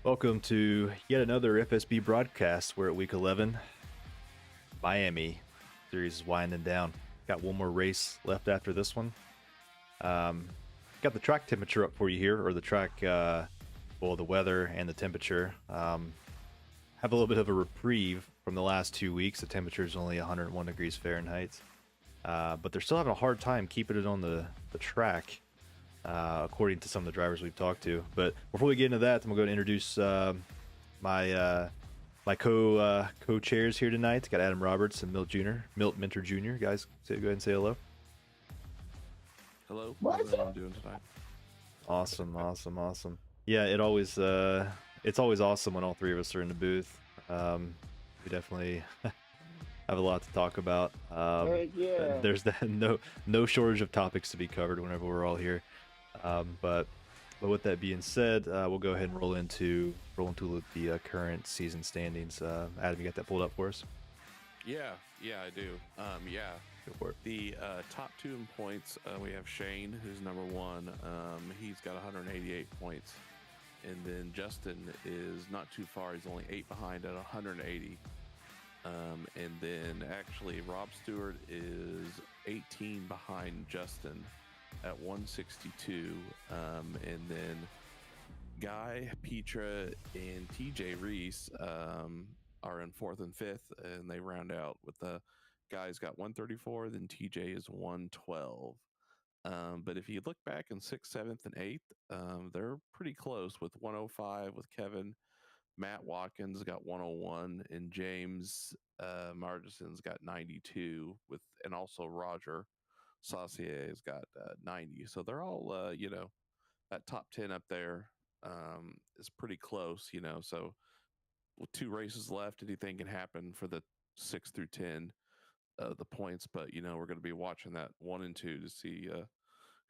Welcome to yet another FSB broadcast. We're at week 11. Miami series is winding down. Got one more race left after this one. Got the track temperature up for you here, or the track, the weather and the temperature. Have a little bit of a reprieve from the last 2 weeks. The temperature is only 101 degrees Fahrenheit. But they're still having a hard time keeping it on the track. According to some of the drivers we've talked to. But before we get into that, I'm going to introduce my co-chairs here tonight. Got Adam Roberts and Milt Minter Jr. Guys, go ahead and say hello. Hello. How's everyone doing tonight? Awesome. Yeah, it's always awesome when all three of us are in the booth. We definitely have a lot to talk about. Yeah. There's no shortage of topics to be covered whenever we're all here. But with that being said, we'll go ahead and roll into the current season standings. Adam, you got that pulled up for us? Yeah, I do. Go for it. The top two in points, we have Shane, who's number one. He's got 188 points. And then Justin is not too far. He's only 8 behind at 180. And then actually Rob Stewart is 18 behind Justin at 162. And then Guy, Petra, and TJ Reese are in 4th and 5th, and they round out with the Guy's got 134, then TJ is 112. But if you look back in 6th, 7th, and 8th, they're pretty close with 105 with Kevin. Matt Watkins got 101, and James Margison's got 92 and also Roger Saucier's got 90. So they're all, that top 10 up there is pretty close, So with 2 races left, anything can happen for the 6 through 10, the points. But we're going to be watching that 1 and 2 to see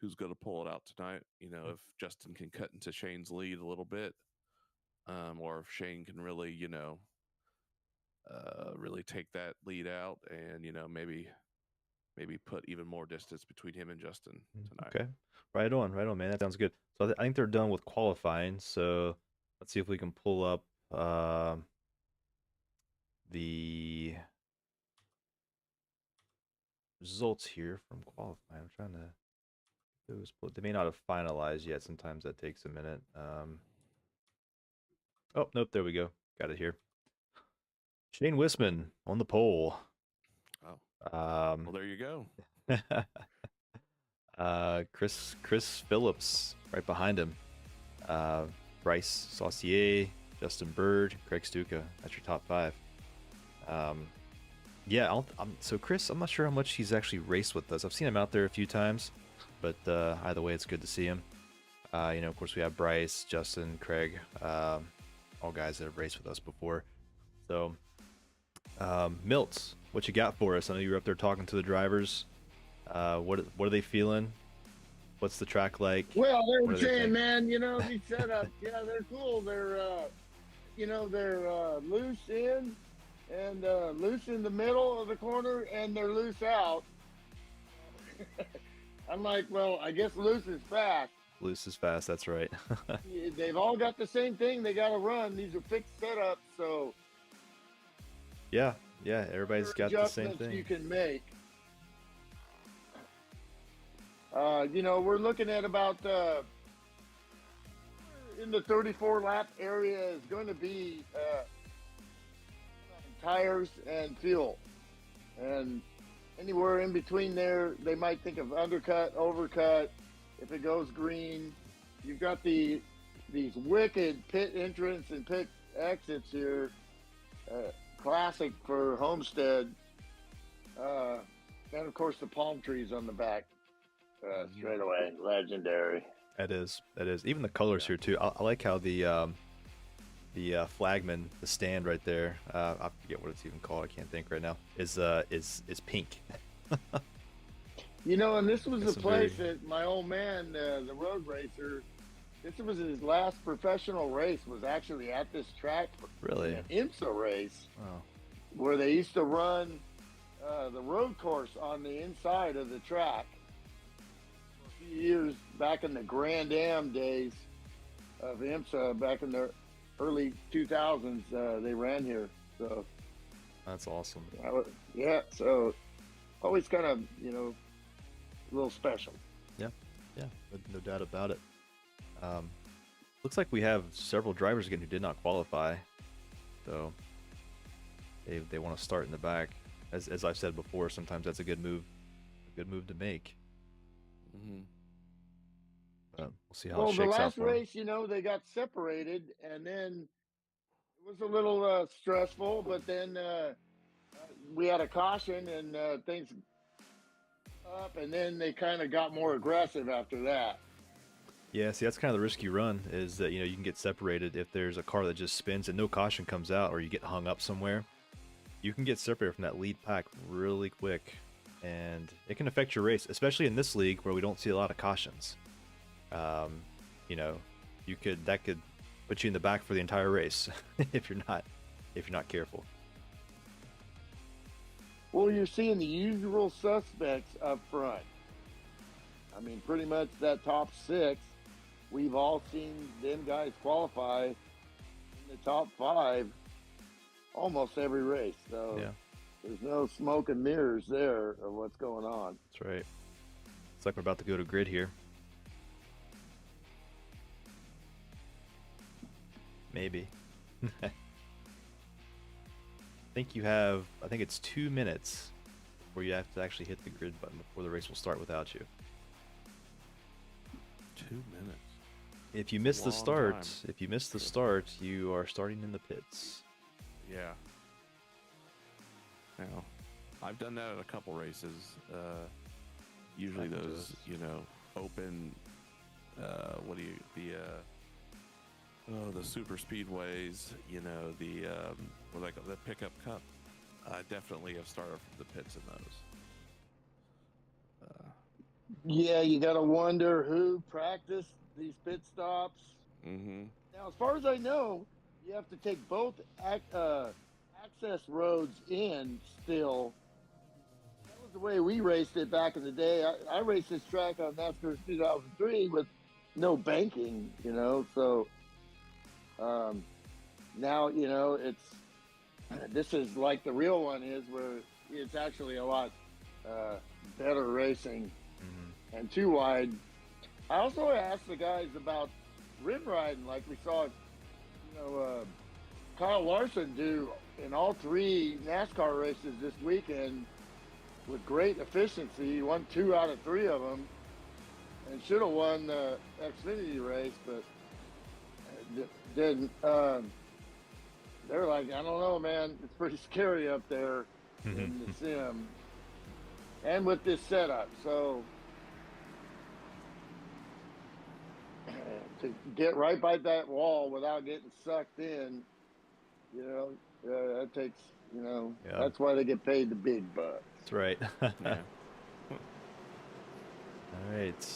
who's going to pull it out tonight. If Justin can cut into Shane's lead a little bit. Or if Shane can really, really take that lead out and, maybe put even more distance between him and Justin tonight. Okay. Right on, man. That sounds good. So I think they're done with qualifying. So let's see if we can pull up the results here from qualifying. I'm trying to they may not have finalized yet. Sometimes that takes a minute. Oh, nope, there we go. Got it here. Shane Wisman on the pole. Oh. Well, there you go. Chris Phillips right behind him. Bryce Saucier, Justin Bird, Craig Stuka. That's your top 5. So Chris, I'm not sure how much he's actually raced with us. I've seen him out there a few times, but either way, it's good to see him. Of course, we have Bryce, Justin, Craig, all guys that have raced with us before. So, Milt, what you got for us? I know you were up there talking to the drivers. What are they feeling? What's the track like? Well, they're saying, man, these setups, yeah, they're cool. They're, they're loose in and loose in the middle of the corner, and they're loose out. I'm like, well, I guess loose is fast. Loose is fast, that's right. They've all got the same thing they got to run. These are fixed setups, so yeah, everybody's got the same thing you can make. We're looking at about in the 34 lap area is going to be tires and fuel, and anywhere in between there, they might think of undercut, overcut. If it goes green, you've got these wicked pit entrance and pit exits here. Classic for Homestead. And of course the palm trees on the back. Straight away, legendary. That is. Even the colors here too. I like how the flagman, the stand right there. I forget what it's even called. I can't think right now. Is pink. And this was the place that my old man, the road racer, this was his last professional race, was actually at this track. Really? An IMSA race. Oh. Where they used to run the road course on the inside of the track. A few years back in the Grand Am days of IMSA, back in the early 2000s they ran here. So That's awesome. yeah, so always kind of, a little special. Yeah, yeah, no doubt about it. Looks like we have several drivers again who did not qualify, so they want to start in the back. As I've said before, sometimes that's a good move to make. Mm-hmm. We'll see how Well, it the shakes out last for 'em. race, they got separated, and then it was a little stressful, but then we had a caution, and things up, and then they kind of got more aggressive after that. Yeah, see, that's kind of the risky run, is that, you can get separated if there's a car that just spins and no caution comes out, or you get hung up somewhere. You can get separated from that lead pack really quick, and it can affect your race, especially in this league where we don't see a lot of cautions. That could put you in the back for the entire race if you're not careful. Well, you're seeing the usual suspects up front. I mean, pretty much that top 6, we've all seen them guys qualify in the top 5 almost every race. So Yeah, there's no smoke and mirrors there of what's going on. that's right. It's like we're about to go to grid here. Maybe. I think it's 2 minutes before you have to actually hit the grid button before the race will start without you. 2 minutes. If you miss the start, time. You are starting in the pits. Yeah. Now, I've done that at a couple races. Usually those, open. The super speedways. The pickup cup. I definitely have started from the pits in those. Yeah, you got to wonder who practiced these pit stops. Mm-hmm. Now, as far as I know, you have to take both access roads in still. That was the way we raced it back in the day. I raced this track on NASCAR 2003 with no banking, so now, this is like the real one is, where it's actually a lot better racing. Mm-hmm. And 2 wide. I also asked the guys about rim riding, like we saw, Kyle Larson do in all 3 NASCAR races this weekend with great efficiency. He won 2 out of 3 of them, and should have won the Xfinity race, but didn't. They're like, I don't know, man. It's pretty scary up there in the sim, and with this setup. So to get right by that wall without getting sucked in, that takes, that's why they get paid the big bucks. That's right. Yeah. All right.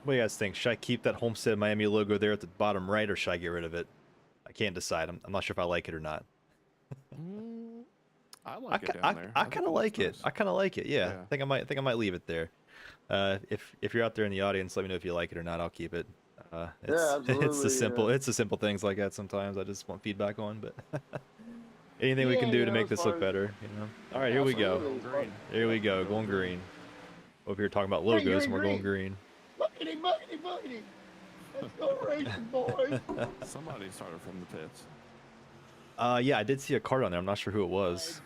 What do you guys think? Should I keep that Homestead Miami logo there at the bottom right, or should I get rid of it? I can't decide. I'm not sure if I like it or not. I like it down there. I kind of like it. Nice. I kind of like it. Yeah. I think I might leave it there. If you're out there in the audience, let me know if you like it or not. I'll keep it. Absolutely. It's the simple things like that sometimes I just want feedback on, but anything we can do to make this look better, All right, here we go. Here we go, going green. Over here talking about logos, and we're going green. Buckety, buckety, buckety. Let's go racing, boys. Somebody started from the pits. Yeah, I did see a card on there. I'm not sure who it was.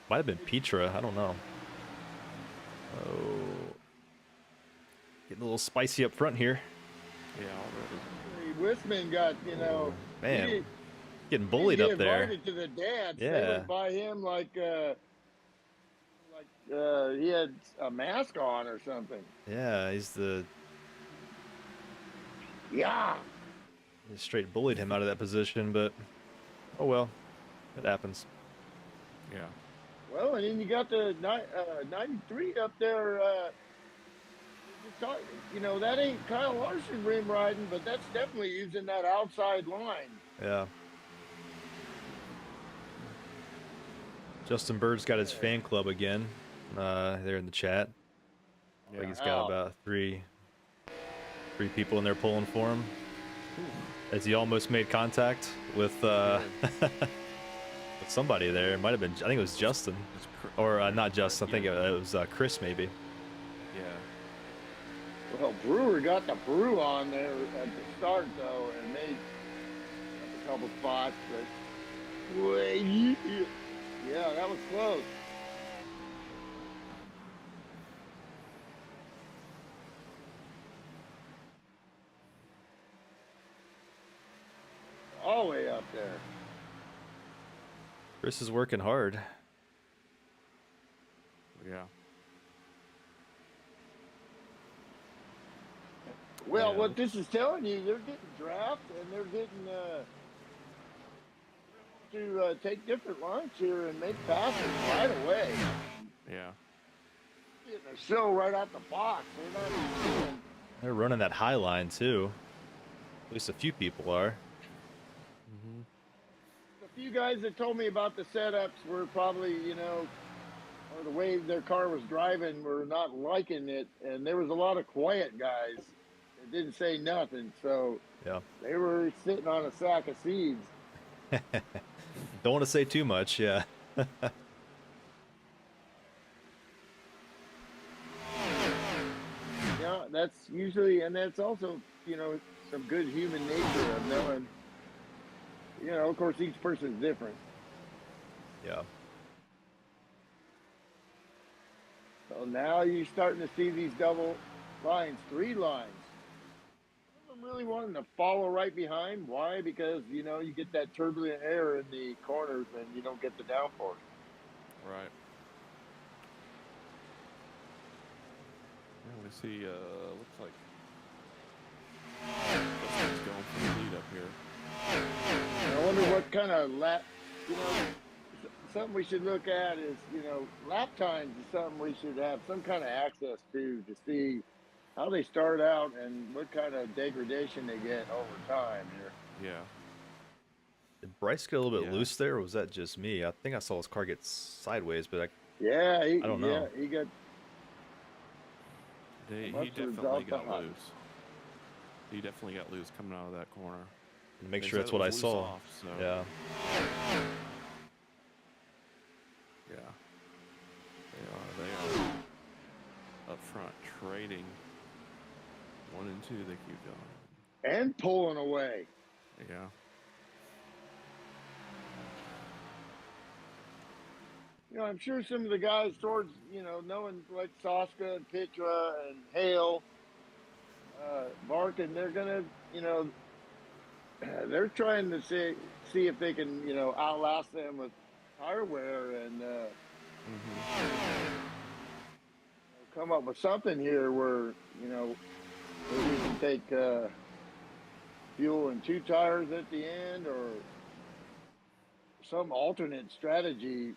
Might have been Petra. I don't know. Oh, getting a little spicy up front here. Yeah, already. Wisman got, Man, getting bullied up there. Invited to the dance. Yeah. They went by him like he had a mask on or something. Yeah, he straight bullied him out of that position, but oh well, it happens. Yeah. Well, and then you got the 93 up there. That ain't Kyle Larson rim riding, but that's definitely using that outside line. Yeah. Justin Bird's got his fan club again. There in the chat. I think he's got about 3 people in there pulling for him as he almost made contact with Yeah. with somebody there. It might have been, I think it was Justin, It's or not Justin. I think yeah. it was Chris maybe. Yeah. Well, Brewer got the brew on there at the start, though, and made a couple spots, but yeah, that was close. All the way up there. Chris is working hard. Yeah. Well, Yeah. what this is telling you, they're getting drafted and they're getting to take different lines here and make passes right away. Yeah. Getting a show right out the box. They're not even They're running that high line too. At least a few people are. Mm-hmm. a few guys that told me about the setups were probably, or the way their car was driving were not liking it, and there was a lot of quiet guys that didn't say nothing, so Yeah. they were sitting on a sack of seeds. Don't want to say too much. Yeah. Yeah, that's usually, and that's also, some good human nature of knowing, of course, each person's different. Yeah. So now you're starting to see these double lines, 3 lines. I'm really wanting to follow right behind. Why? Because, you get that turbulent air in the corners and you don't get the downforce. Right. Yeah, we see, looks like Justin's going for the lead up here. And I wonder what kind of lap, something we should look at is, lap times is something we should have some kind of access to see how they start out and what kind of degradation they get over time here. Yeah. Did Bryce get a little bit Yeah. loose there, or was that just me? I think I saw his car get sideways, but Yeah, I don't know. he got He mustard's definitely off the got hot. loose. He definitely got loose coming out of that corner. to make They sure said that's it what I was loose saw. off, so Yeah. yeah. They are up front trading. 1 and 2, they keep going. and pulling away. Yeah. I'm sure some of the guys towards, knowing like Saska and Pitra and Hale, Barkin, they're gonna, they're trying to see if they can, outlast them with tire wear and come up with something here where, maybe we can take fuel and 2 tires at the end or some alternate strategy.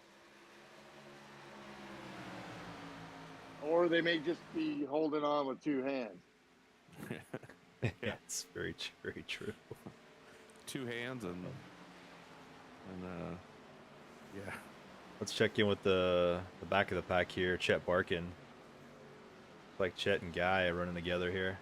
Or they may just be holding on with 2 hands. Yeah, it's very true. 2 hands and yeah. Let's check in with the back of the pack here. Chet Barkin. Looks like Chet and Guy are running together here.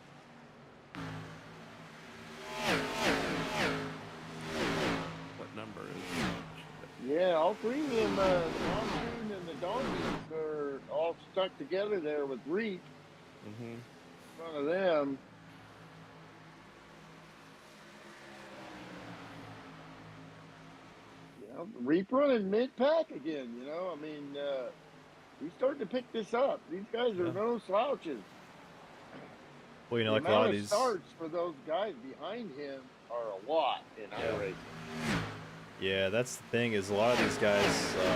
What number is Yeah, all 3 of them, the Monsoon and the Donkeys, are all stuck together there with Reap in front of them. Reap running mid-pack again, I mean, he's starting to pick this up. These guys are no slouches. Well, The like a amount lot of of these. starts for those guys behind him are a lot in iRacing. Yeah, that's the thing is a lot of these guys, a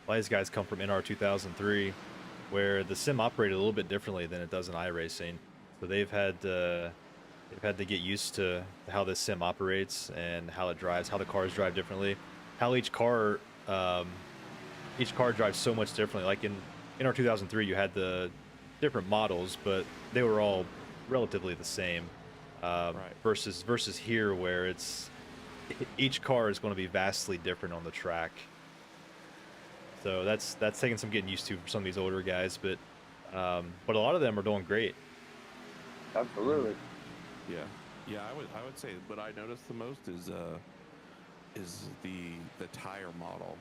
lot of these guys come from NR 2003, where the sim operated a little bit differently than it does in iRacing. So they've had to get used to how this sim operates and how it drives, how the cars drive differently, how each car drives so much differently. Like in NR 2003, you had the different models, but they were all relatively the same. Right. Versus here, where each car is going to be vastly different on the track. So that's taking some getting used to for some of these older guys, but a lot of them are doing great. Absolutely. Yeah, yeah. I would say what I noticed the most is the tire model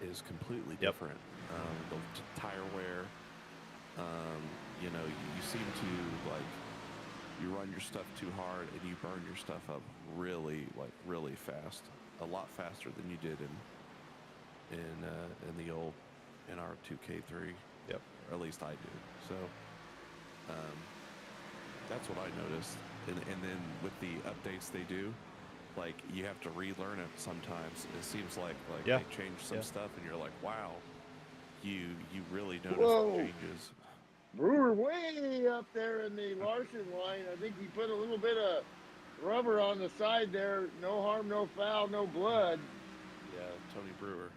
is completely Yep. different. The tire wear. You seem to like you run your stuff too hard and you burn your stuff up really fast, a lot faster than you did in the old NR2K3, Yep. or at least I did. So um, that's what I noticed. And then with the updates they do, like you have to relearn it sometimes. It seems like Yeah. they change some Yeah. stuff and you're like, wow, you really notice the Whoa. changes. Brewer way up there in the Larson line. I think he put a little bit of rubber on the side there. No harm, no foul, no blood. Yeah, Tony Brewer.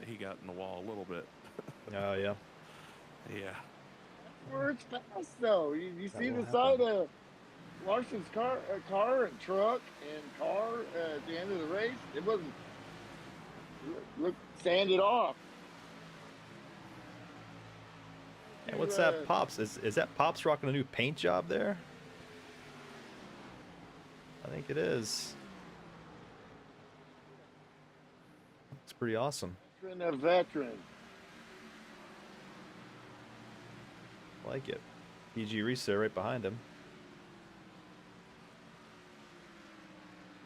He got in the wall a little bit. Oh yeah. Yeah. That's where it's fast, though. You That see will the happen. side of Larson's car and truck and car at the end of the race. It wasn't look sanded off. And To what's that, Pops? Is that Pops rocking a new paint job there? I think it is. It's pretty awesome. veteran of veterans. I like it. PG Reese there right behind him.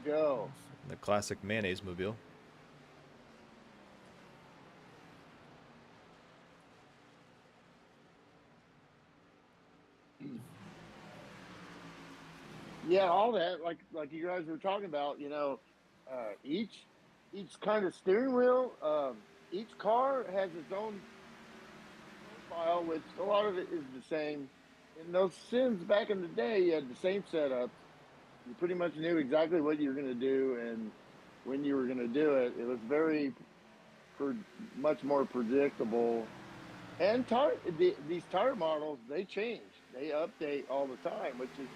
Go. The classic mayonnaise mobile. Yeah, all that like you guys were talking about. Each kind of steering wheel, each car has its own profile, which a lot of it is the same. In those Sims back in the day, you had the same setups. You pretty much knew exactly what you were going to do and when you were going to do it. It was very much more predictable. And these tire models, they change, they update all the time, which is,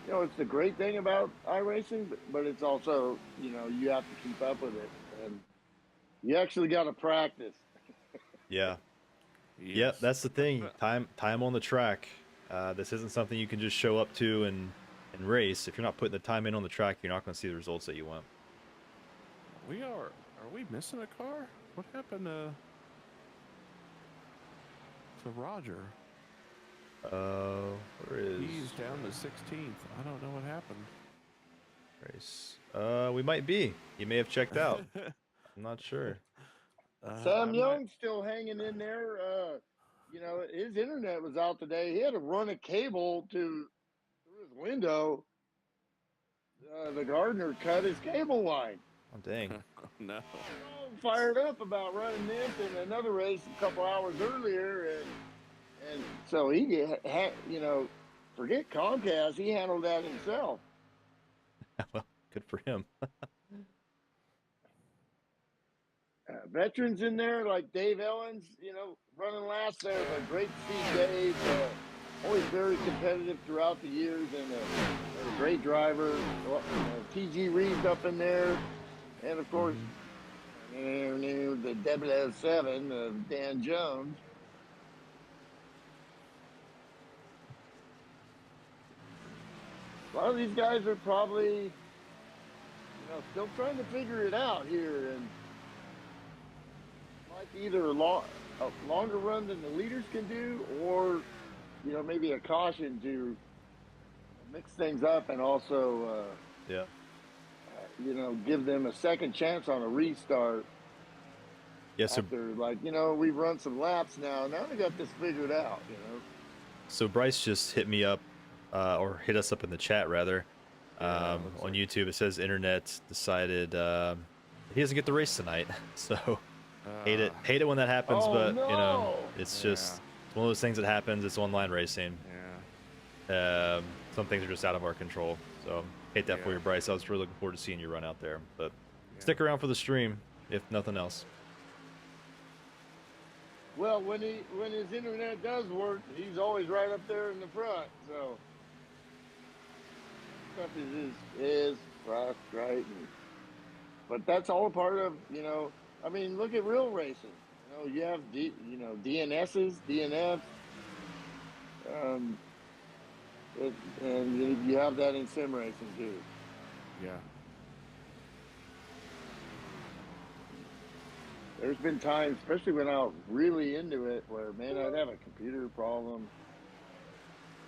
it's the great thing about iRacing, but it's also, you have to keep up with it, and you actually got to practice. Yeah. Yep, Yes. that's the thing. Time on the track. This isn't something you can just show up to and race. If you're not putting the time in on the track, you're not going to see the results that you want. Are we missing a car? What happened to Roger? Where is He's down to 16th. I don't know what happened. race? We might be. He may have checked out. I'm not sure. I Sam might. Young's still hanging in there. His internet was out today. He had to run a cable through his window. The gardener cut his cable line. Oh dang. No. All fired up about running this and another race a couple hours earlier, and so forget Comcast. He handled that himself. Well, good for him. Veterans in there like Dave Ellens, running last there, but great to see Dave. Always very competitive throughout the years and a great driver. TG Reeves up in there, and of course, the 007 of Dan Jones. A lot of these guys are probably, still trying to figure it out here, and like either a longer run than the leaders can do, or maybe a caution to mix things up and also Yeah. give them a second chance on a restart Yeah. So after we've run some laps now. Now we got this figured out. Bryce just hit me up, or hit us up in the chat rather. Yeah, On YouTube, it says internet decided he doesn't get the race tonight. So hate it when that happens, Oh, but no. it's Yeah. just it's one of those things that happens. It's online racing. Yeah. Some things are just out of our control. So hate that for Yeah. you, Bryce. I was really looking forward to seeing you run out there. But Yeah. stick around for the stream, if nothing else. Well, when his internet does work, he's always right up there in the front. So stuff is frustrating, but that's all a part of I mean, look at real racing. You have DNSs, DNFs. And you have that in sim racing too. Yeah. There's been times, especially when I was really into it, where man, I'd have a computer problem.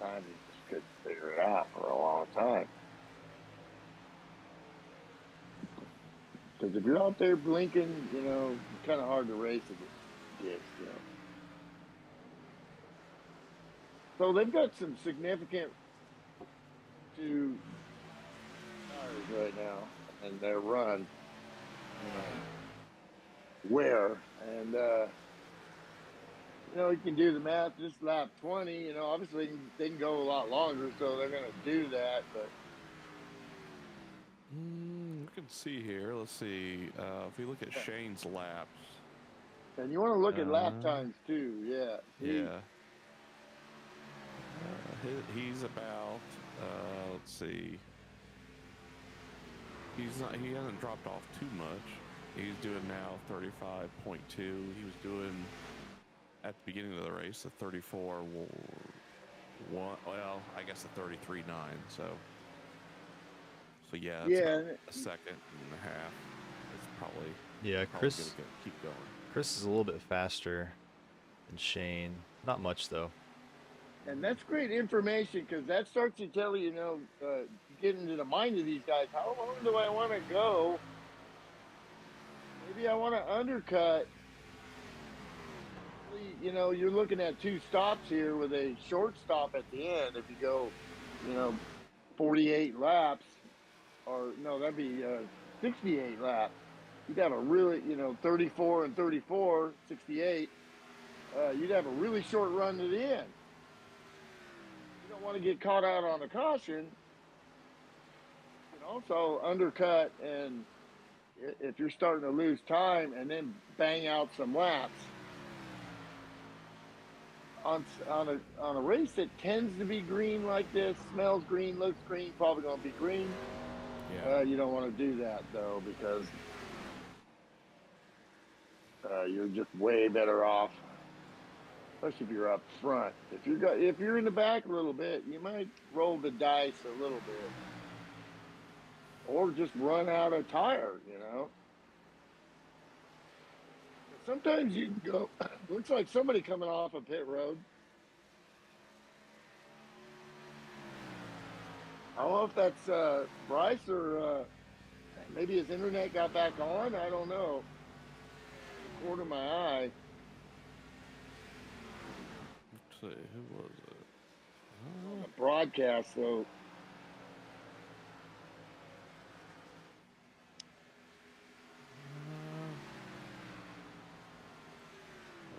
Times you just couldn't figure it out for a long time. Because if you're out there blinking, it's kind of hard to race against. So they've got some significant to tires right now, and their run, wear, and you can do the math. Just lap 20, obviously they can go a lot longer, so they're going to do that. But We can see here. Let's see. If we look at Shane's laps. and you want to look at lap Uh, times too. Yeah. yeah. He's about. Let's see. He hasn't dropped off too much. He's doing now 35.2. He was doing at the beginning of the race a 34. Well, I guess a 33.9. So yeah, it's Yeah. about a second and a half. It's probably Chris. gonna keep going. Chris is a little bit faster than Shane. Not much though. And that's great information because that starts to tell you, get into the mind of these guys. How long do I want to go? Maybe I want to undercut. You're looking at 2 stops here with a short stop at the end. If you go, 48 laps, or no, that'd be 68 laps. You'd have a really, 34 and 34, 68. You'd have a really short run to the end. You don't want to get caught out on a caution. You can also undercut, and if you're starting to lose time, and then bang out some laps on a race that tends to be green like this, smells green, looks green, probably going to be green. Yeah. You don't want to do that though, because you're just way better off, especially if you're up front. If you're in the back a little bit, you might roll the dice a little bit, or just run out of tire. Sometimes you can go. Looks like somebody coming off a pit road. I don't know if that's Bryce, or maybe his internet got back on. I don't know. The corner of my eye. Let's see, who was it? On the broadcast, so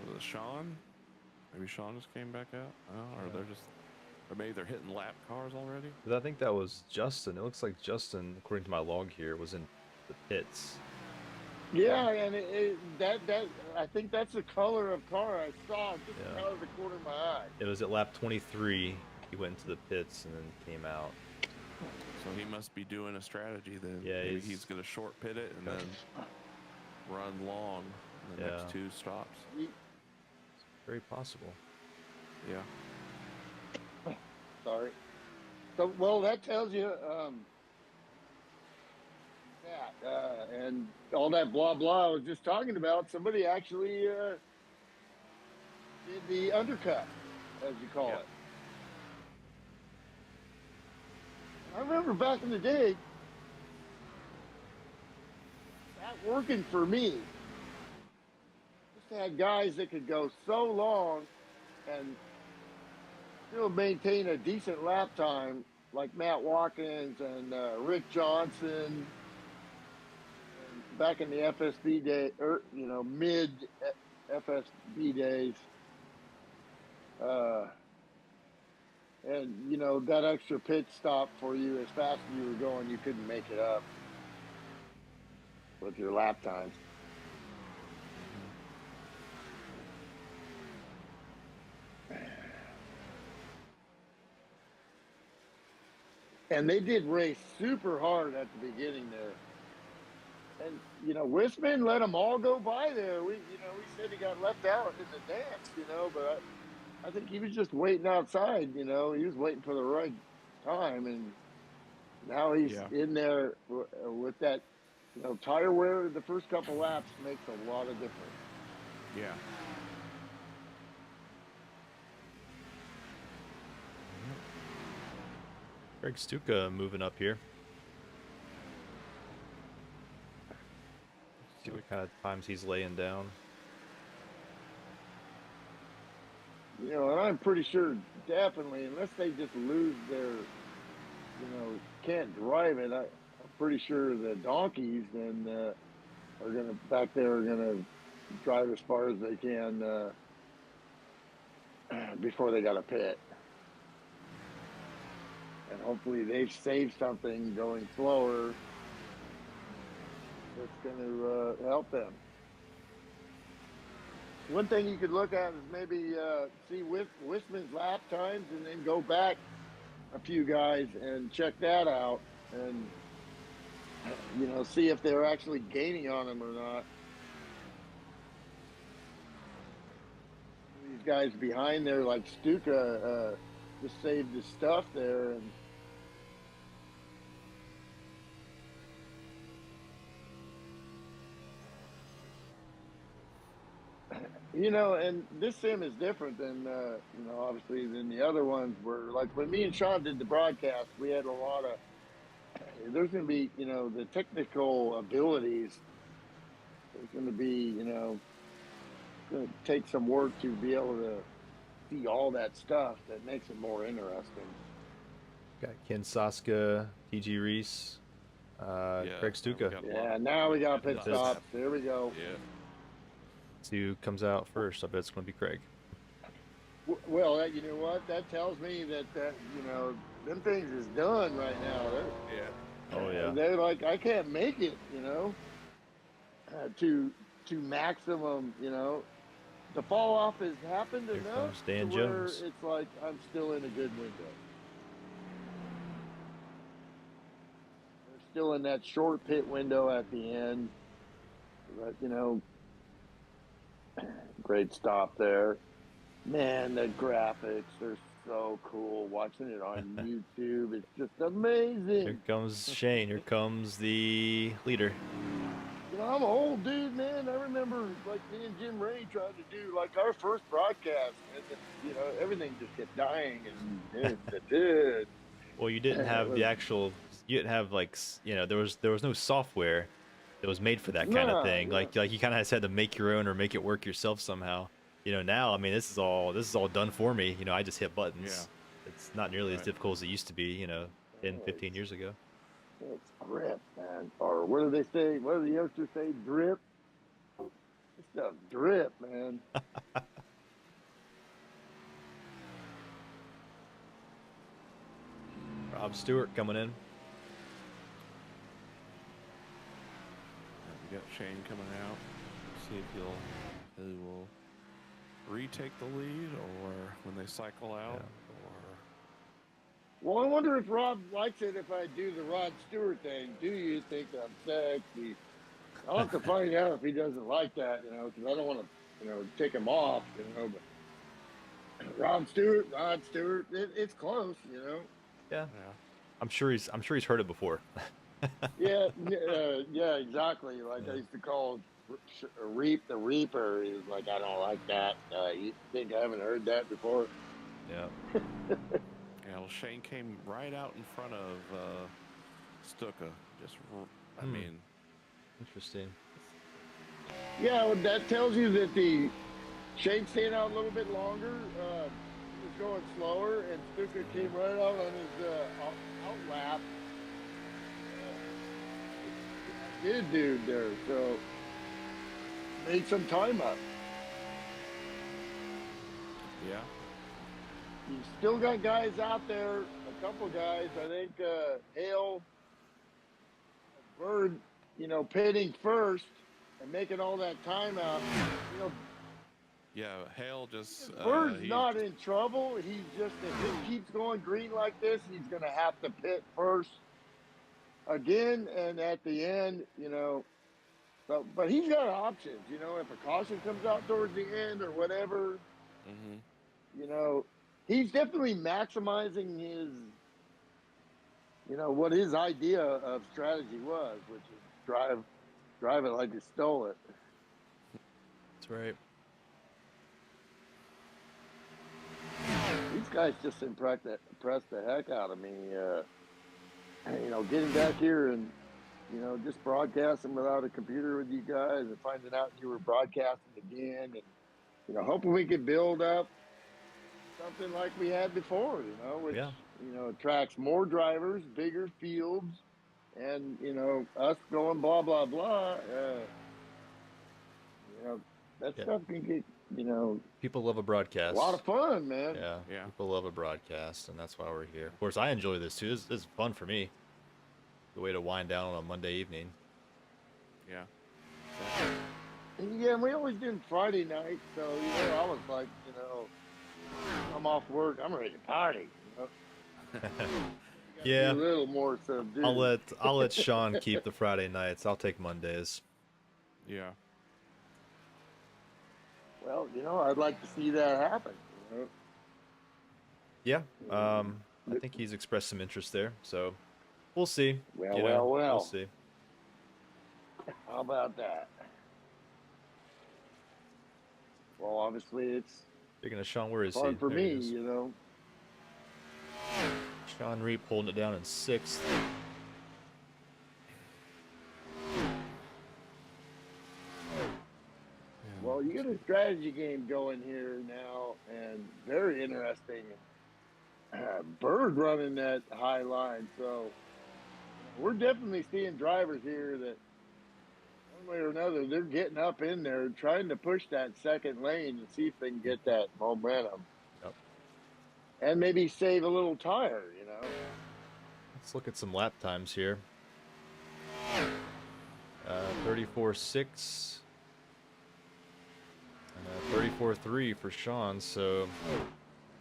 Was it Sean? Maybe Sean just came back out. Or maybe they're hitting lap cars already. I think that was Justin. It looks like Justin, according to my log here, was in the pits. yeah, and that I think that's the color of car I saw just out of the corner of my eye. It was at lap 23. He went into the pits and then came out. So he must be doing a strategy then. Yeah, maybe he's going to short pit it and then run long in the next 2 stops. It's very possible. Yeah. Sorry. So, well, that tells you that and all that blah blah I was just talking about. Somebody actually did the undercut, as you call it. I remember back in the day that working for me. Just had guys that could go so long and still maintain a decent lap time, like Matt Watkins and Rick Johnson, and back in the FSB day, mid FSB days. And that extra pit stop for you, as fast as you were going, you couldn't make it up with your lap times. And they did race super hard at the beginning there. And, Wisman let them all go by there. We said he got left out in the dance, but I think he was just waiting outside. You know, he was waiting for the right time, and now he's Yeah. in there with that. You know, tire wear the first couple laps makes a lot of difference. Yeah. Greg Stuka moving up here. See what kind of times he's laying down. You know, and I'm pretty sure, definitely, unless they just lose their, you know, can't drive it. I'm pretty sure the donkeys then are gonna back there are gonna drive as far as they can before they got to pit, and hopefully they've saved something going slower that's going to help them. One thing you could look at is maybe see Wisman's lap times and then go back a few guys and check that out and, you know, see if they're actually gaining on him or not. These guys behind there, like Stuka, just saved his stuff there. And you know, and this sim is different than, you know, obviously than the other ones where, like, when me and Sean did the broadcast, we had a lot of, there's going to be, you know, the technical abilities. There's going to be, you know, going to take some work to be able to see all that stuff that makes it more interesting. Got Ken Saska, TG Reese, Greg Stuka. Yeah, now we got pit stops. There we go. Yeah. See who comes out first. I bet it's going to be Craig. Well, you know what? That tells me that you know, them things is done right now. Oh yeah. They're like, I can't make it. You know, to maximum. You know, the fall off has happened Here enough comes Dan to where Jones. it's like I'm still in a good window. They're still in that short pit window at the end. But you know, great stop there. Man, the graphics are so cool. Watching it on YouTube, it's just amazing. Here comes Shane. Here comes the leader. You know, I'm an old dude, man. I remember, like, me and Jim Ray tried to do, like, our first broadcast, and, you know, everything just kept dying, and dude. Well, you didn't have the actual. You didn't have, like, you know, there was no software that was made for that kind of thing. Yeah. Like you kind of had to make your own or make it work yourself somehow. You know, now, I mean, this is all done for me. You know, I just hit buttons. Yeah. It's not nearly as difficult as it used to be, you know, 10, 15 years ago. It's grip, man. Or what do they say? What do the youngsters say? Drip? This stuff drip, man. Rob Stewart coming in. We got Shane coming out. See if he will retake the lead, or when they cycle out, Well, I wonder if Rob likes it if I do the Rod Stewart thing. Do you think I'm sexy? I'll have to find out if he doesn't like that, you know, because I don't want to, you know, take him off, you know. But Rod Stewart, it's close, you know. Yeah. I'm sure he's heard it before. Yeah, exactly. Like I used to call Reap the Reaper. He was like, I don't like that. You think I haven't heard that before? Yeah. Yeah, well, Shane came right out in front of Stuka. Just, I mean, interesting. Yeah, well, that tells you that the Shane's staying out a little bit longer. He was going slower, and Stuka came right out on his out lap. Good dude there, so made some time up. yeah. You still got guys out there, a couple guys. I think Hale, Bird, you know, pitting first and making all that time out. You know, Yeah, Hale just... Bird's not in trouble. He's just, if it keeps going green like this, he's going to have to pit first again. And at the end, you know, but he's got options. You know, if a caution comes out towards the end or whatever, you know, he's definitely maximizing his, what his idea of strategy was, which is drive it like you stole it. That's right. These guys just impressed the heck out of me. Getting back here and just broadcasting without a computer with you guys and finding out you were broadcasting again, and hoping we could build up something like we had before. Which Yeah. attracts more drivers, bigger fields, and us going blah blah blah. That Yeah. stuff can get People love a broadcast. a lot of fun, man. Yeah. Yeah. People love a broadcast, and that's why we're here. Of course, I enjoy this too. This is fun for me. The way to wind down on a Monday evening. Yeah. Yeah, and we always did Friday night, so I was like, I'm off work, I'm ready to party. Yeah. Be a little more subdued. I'll let Sean keep the Friday nights. I'll take Mondays. Yeah. Well, I'd like to see that happen. Yeah. I think he's expressed some interest there, so we'll see. Well. We'll see. How about that? Well, obviously it's Speaking of Sean, where is he? fun for There he me, is. Sean Reap holding it down in 6th. Well, you get a strategy game going here now, and very interesting. Bird running that high line, so we're definitely seeing drivers here that one way or another they're getting up in there, trying to push that second lane and see if they can get that momentum, Yep. and maybe save a little tire. Let's look at some lap times here. 34.6. 34.3 for Sean, so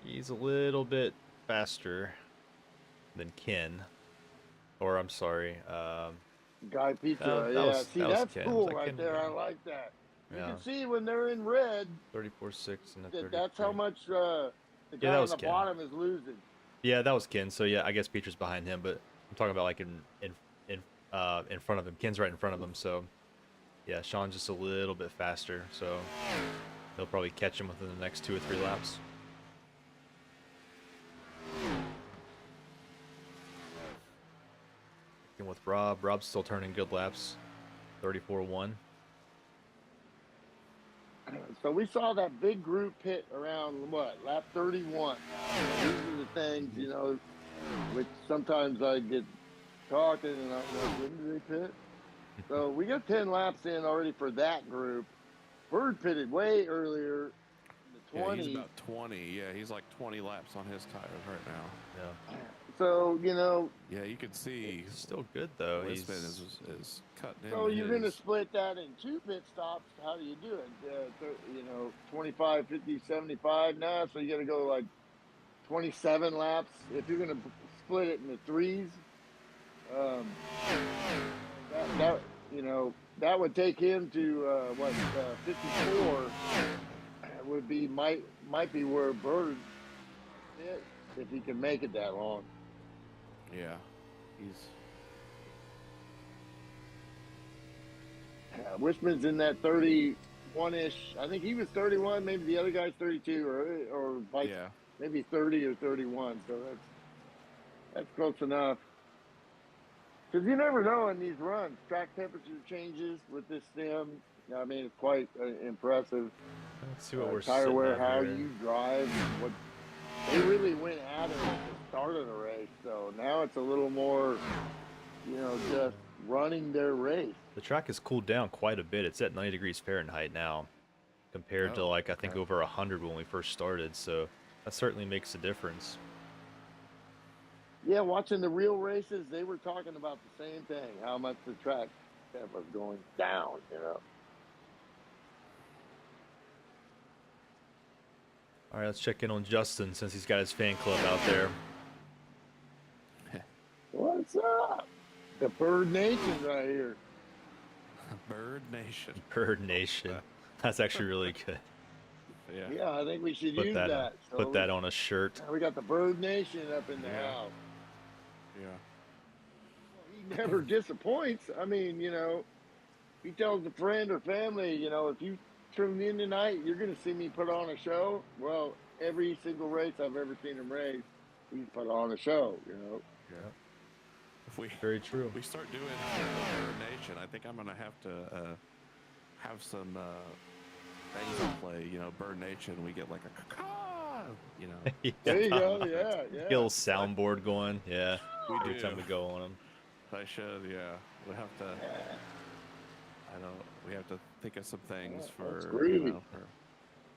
he's a little bit faster than Ken. Or I'm sorry. Guy Pizza, that yeah. was- See, that was that's Ken. cool Was that right Ken? there. I like that. You Yeah. can see when they're in red 34.6 and a that's how 33. much the that guy on was the Ken. bottom is losing. Yeah, that was Ken. So yeah, I guess Peter's behind him, but I'm talking about like in front of him. Ken's right in front of him, so yeah, Sean's just a little bit faster, so he'll probably catch him within the next 2 or 3 laps. And with Rob's still turning good laps, 34.1. So we saw that big group hit around lap 31. These are the things, which sometimes I get talking and I'm like, when did they pit? So we got 10 laps in already for that group. Bird pitted way earlier, in the 20. Yeah, he's about 20. Yeah, he's like 20 laps on his tires right now. Yeah, So, Yeah, you can see he's still good though. Lisbon is cutting in. So you're going to his- split that in 2 pit stops. How do you do it? 25, 50, 75 now. So you got to go like 27 laps. If you're going to split it into 3s, that would take him to 54 would be might be where Bird hit if he can make it that long. Yeah, he's Wishman's in that 31-ish. I think he was 31. Maybe the other guy's 32, or like yeah. maybe 30 or 31. So that's close enough. Because you never know in these runs. Track temperature changes with this sim. I mean, it's quite impressive. Let's see what we're Tire sitting wear, at how here. you drive. What they really went at it at the start of the race. So now it's a little more, just running their race. The track has cooled down quite a bit. It's at 90 degrees Fahrenheit now, compared to I think okay. over 100 when we first started. So that certainly makes a difference. Yeah, watching the real races, they were talking about the same thing, how much the track temp was going down, All right, let's check in on Justin since he's got his fan club out there. What's up? The Bird Nation right here. Bird Nation. Bird Nation. That's actually really good. Yeah. Yeah, I think we should Put use that that. So put that on a shirt. we got the Bird Nation up in the Yeah. house. Yeah. Well, he never disappoints. I mean, he tells a friend or family, if you tune in tonight, you're going to see me put on a show. Well, every single race I've ever seen him race, he's put on a show. Yeah. If we Very true. we start doing Bird Nation, I think I'm gonna have to have some things to play. Bird Nation. We get like a caw. There you go. Yeah, Get a yeah. little soundboard going. Yeah. We Every do. time we go on them. I should. Yeah. We have to. I don't. We have to think of some things That's for. groovy.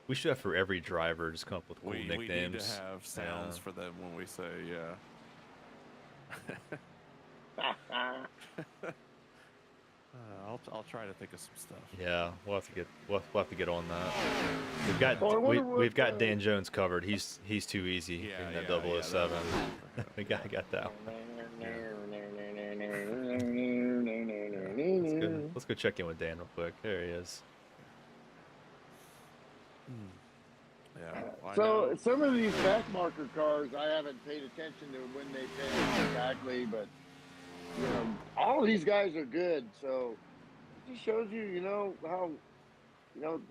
We should have for every driver just come up with cool We nicknames. need to have sounds for them when we say I'll try to think of some stuff. Yeah, we'll have to get on that. We've got Oh, I wonder we've what, got Dan Jones covered. He's too easy Yeah, in that yeah, 007. that we got that one. Let's go check in with Dan real quick. There he is. Yeah. Well, I So know- some of these back marker cars, I haven't paid attention to when they finish exactly, but all these guys are good. So it just shows you, how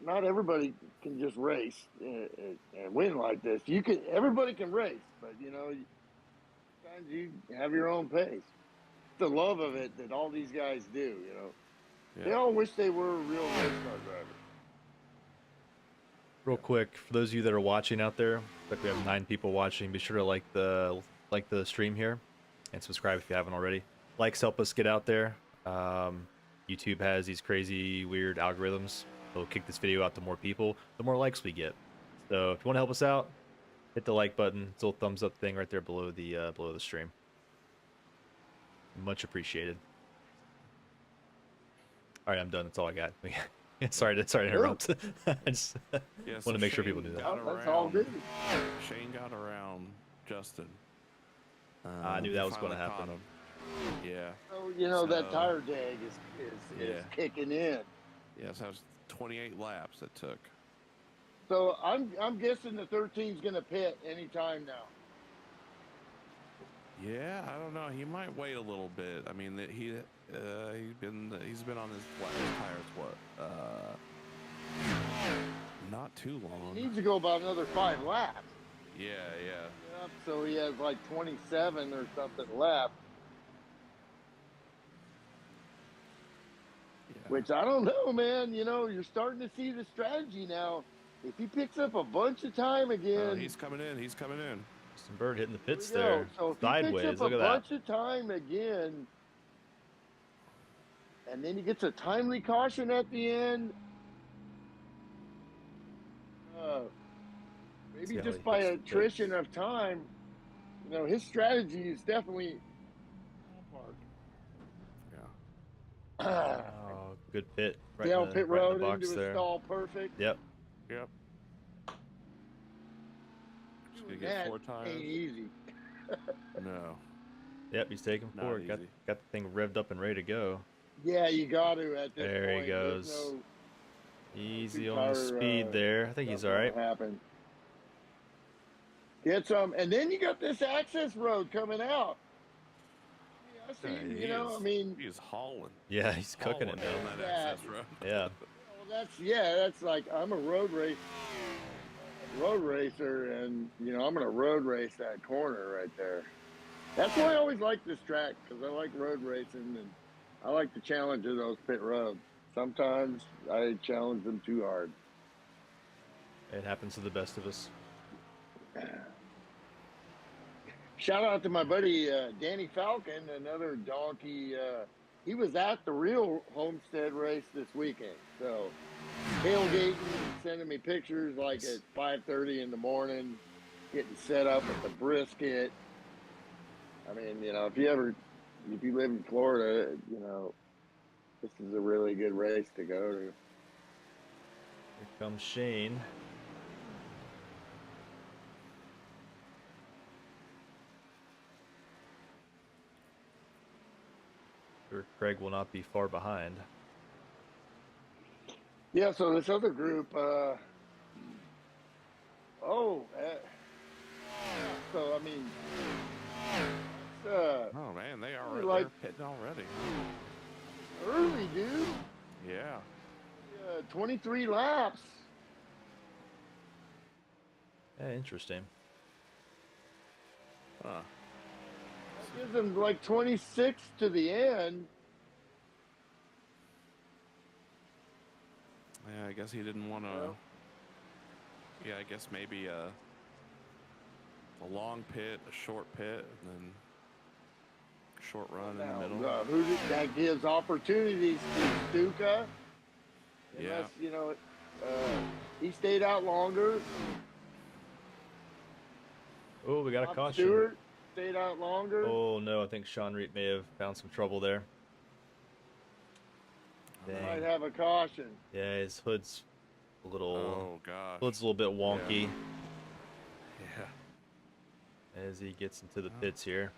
not everybody can just race and win like this. Everybody can race, but sometimes you have your own pace. The love of it that all these guys do, they all wish they were real race car drivers. Real quick, for those of you that are watching out there, like we have 9 people watching, be sure to like the stream here and subscribe if you haven't already. Likes help us get out there. YouTube has these crazy, weird algorithms. It'll kick this video out to more people, the more likes we get. So if you want to help us out, hit the like button. It's a little thumbs up thing right there below the stream. Much appreciated. All right, I'm done. That's all I got. Sorry to interrupt. I just Yeah, want to make sure people do that. That's all good. Shane got around Justin. I knew that was finally gonna caught happen. him. Yeah. So, that So- tire drag is Yeah. kicking in. Yeah, so that was 28 laps it took. So I'm guessing the 13's going to pit anytime now. Yeah, I don't know. He might wait a little bit. I mean, he's been on his tires not too long. He needs to go about another 5 laps. Yeah. Yep, so he has like 27 or something left. Yeah. Which I don't know, man. You're starting to see the strategy now. If he picks up a bunch of time again, He's coming in. Some bird hitting the here pits we go. there. So if he Sideways. picks Look up at a that. bunch of time again, and then he gets a timely caution at the end, See maybe how just he by hits the pits. attrition of time, his strategy is definitely Yeah. Oh, good pit. Right down in the, pit right in road the box into a there. stall, perfect. Yep. Yep. Just gonna Doing get that 4 tires. ain't easy. No. Yep, he's taking Not forward. Got easy. the thing revved up and ready to go. Yeah, you got to at this There he point. There's goes. no Easy on the two-tire, speed there. I think he's stuff all right. that'll happen. Get some, and then you got this access road coming out. I see, He is hauling. Yeah, he's cooking it, Hauling down man. that Yeah. access road. Yeah. That's like I'm a road racer, and I'm gonna road race that corner right there. That's why I always like this track, because I like road racing and I like the challenge of those pit roads. Sometimes I challenge them too hard. It happens to the best of us. Shout out to my buddy Danny Falcon, another donkey. He was at the real Homestead race this weekend. So tailgating, sending me pictures like at 5:30 in the morning, getting set up with the brisket. I mean, if you live in Florida, this is a really good race to go to. Here comes Shane. Sure, Craig will not be far behind. Yeah, so this other group, Oh, so I mean, it's Oh man, they are like they're pitting already. early, dude. Yeah. 23 laps. Yeah, interesting. Huh. That gives them like 26 to the end. Yeah, I guess he didn't want to. Well, Yeah, I guess maybe a long pit, a short pit, and then short run in the middle. that gives opportunities to Stuka. Yeah. Unless, he stayed out longer. Oh, we got a Bob caution. Stewart stayed out longer. Oh no, I think Sean Reed may have found some trouble there. Might Dang. have a caution. Yeah, his hood's a little. Oh gosh. Hood's a little bit wonky Yeah. as he gets into the pits here.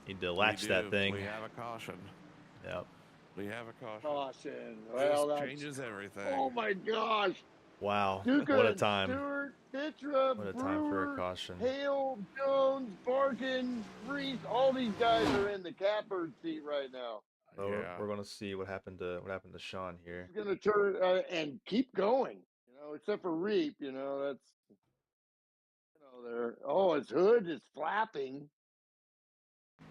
Need to latch that thing. We have a caution. Yep. We have a caution. Caution. Well, Just that changes everything. Oh my gosh. Wow. Stuka, What a time. Stewart, Citra, What a Brewer, time for a caution. Hale, Jones, Barkin, Reese, all these guys are in the catbird seat right now. So Yeah. we're gonna see what happened to Sean here. He's gonna turn and keep going, except for Reap, that's there. Oh, his hood is flapping.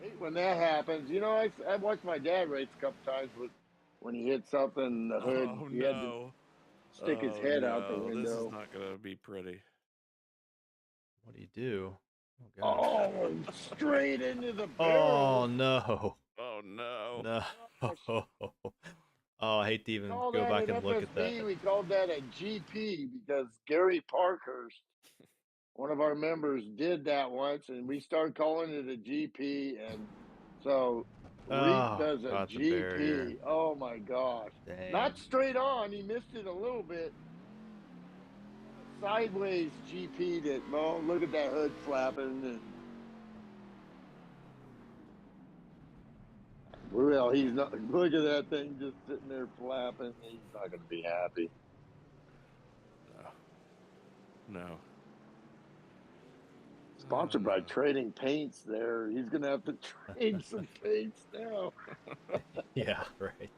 I hate when that happens. I watched my dad race a couple times when he hit something, the hood, Oh he had to no. stick his head out the window. This is not gonna be pretty. What do you do? Oh, gosh. Oh, straight into the barrel. Oh no. Oh no. No. Oh, I hate to even Call go that back an and look at FSB, that. we called that a GP because Gary Parkhurst, one of our members, did that once, and we started calling it a GP. And so Reap does a caught the barrier. GP. Oh my gosh. Dang. Not straight on. He missed it a little bit. Sideways GP'd it. Oh, look at that hood flapping. And well, he's not. Look at that thing just sitting there flapping. He's not going to be happy. No. Sponsored by Trading Paints there. He's going to have to trade some paints now. Yeah, right.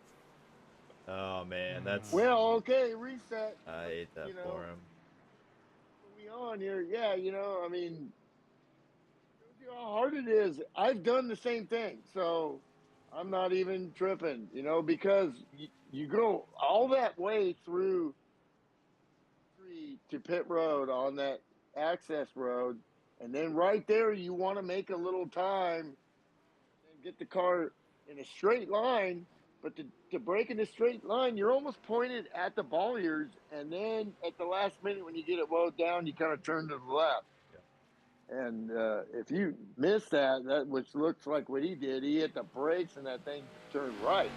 Oh man, that's. Well, okay, reset. I hate that for him. We on here, yeah. I mean, shows you how hard it is. I've done the same thing, so I'm not even tripping. Because you go all that way through to pit road on that access road, and then right there you want to make a little time and get the car in a straight line. But to break in a straight line, you're almost pointed at the bollards, and then at the last minute when you get it wound down, you kind of turn to the left. Yeah. And if you miss that which looks like what he did, he hit the brakes and that thing just turned right.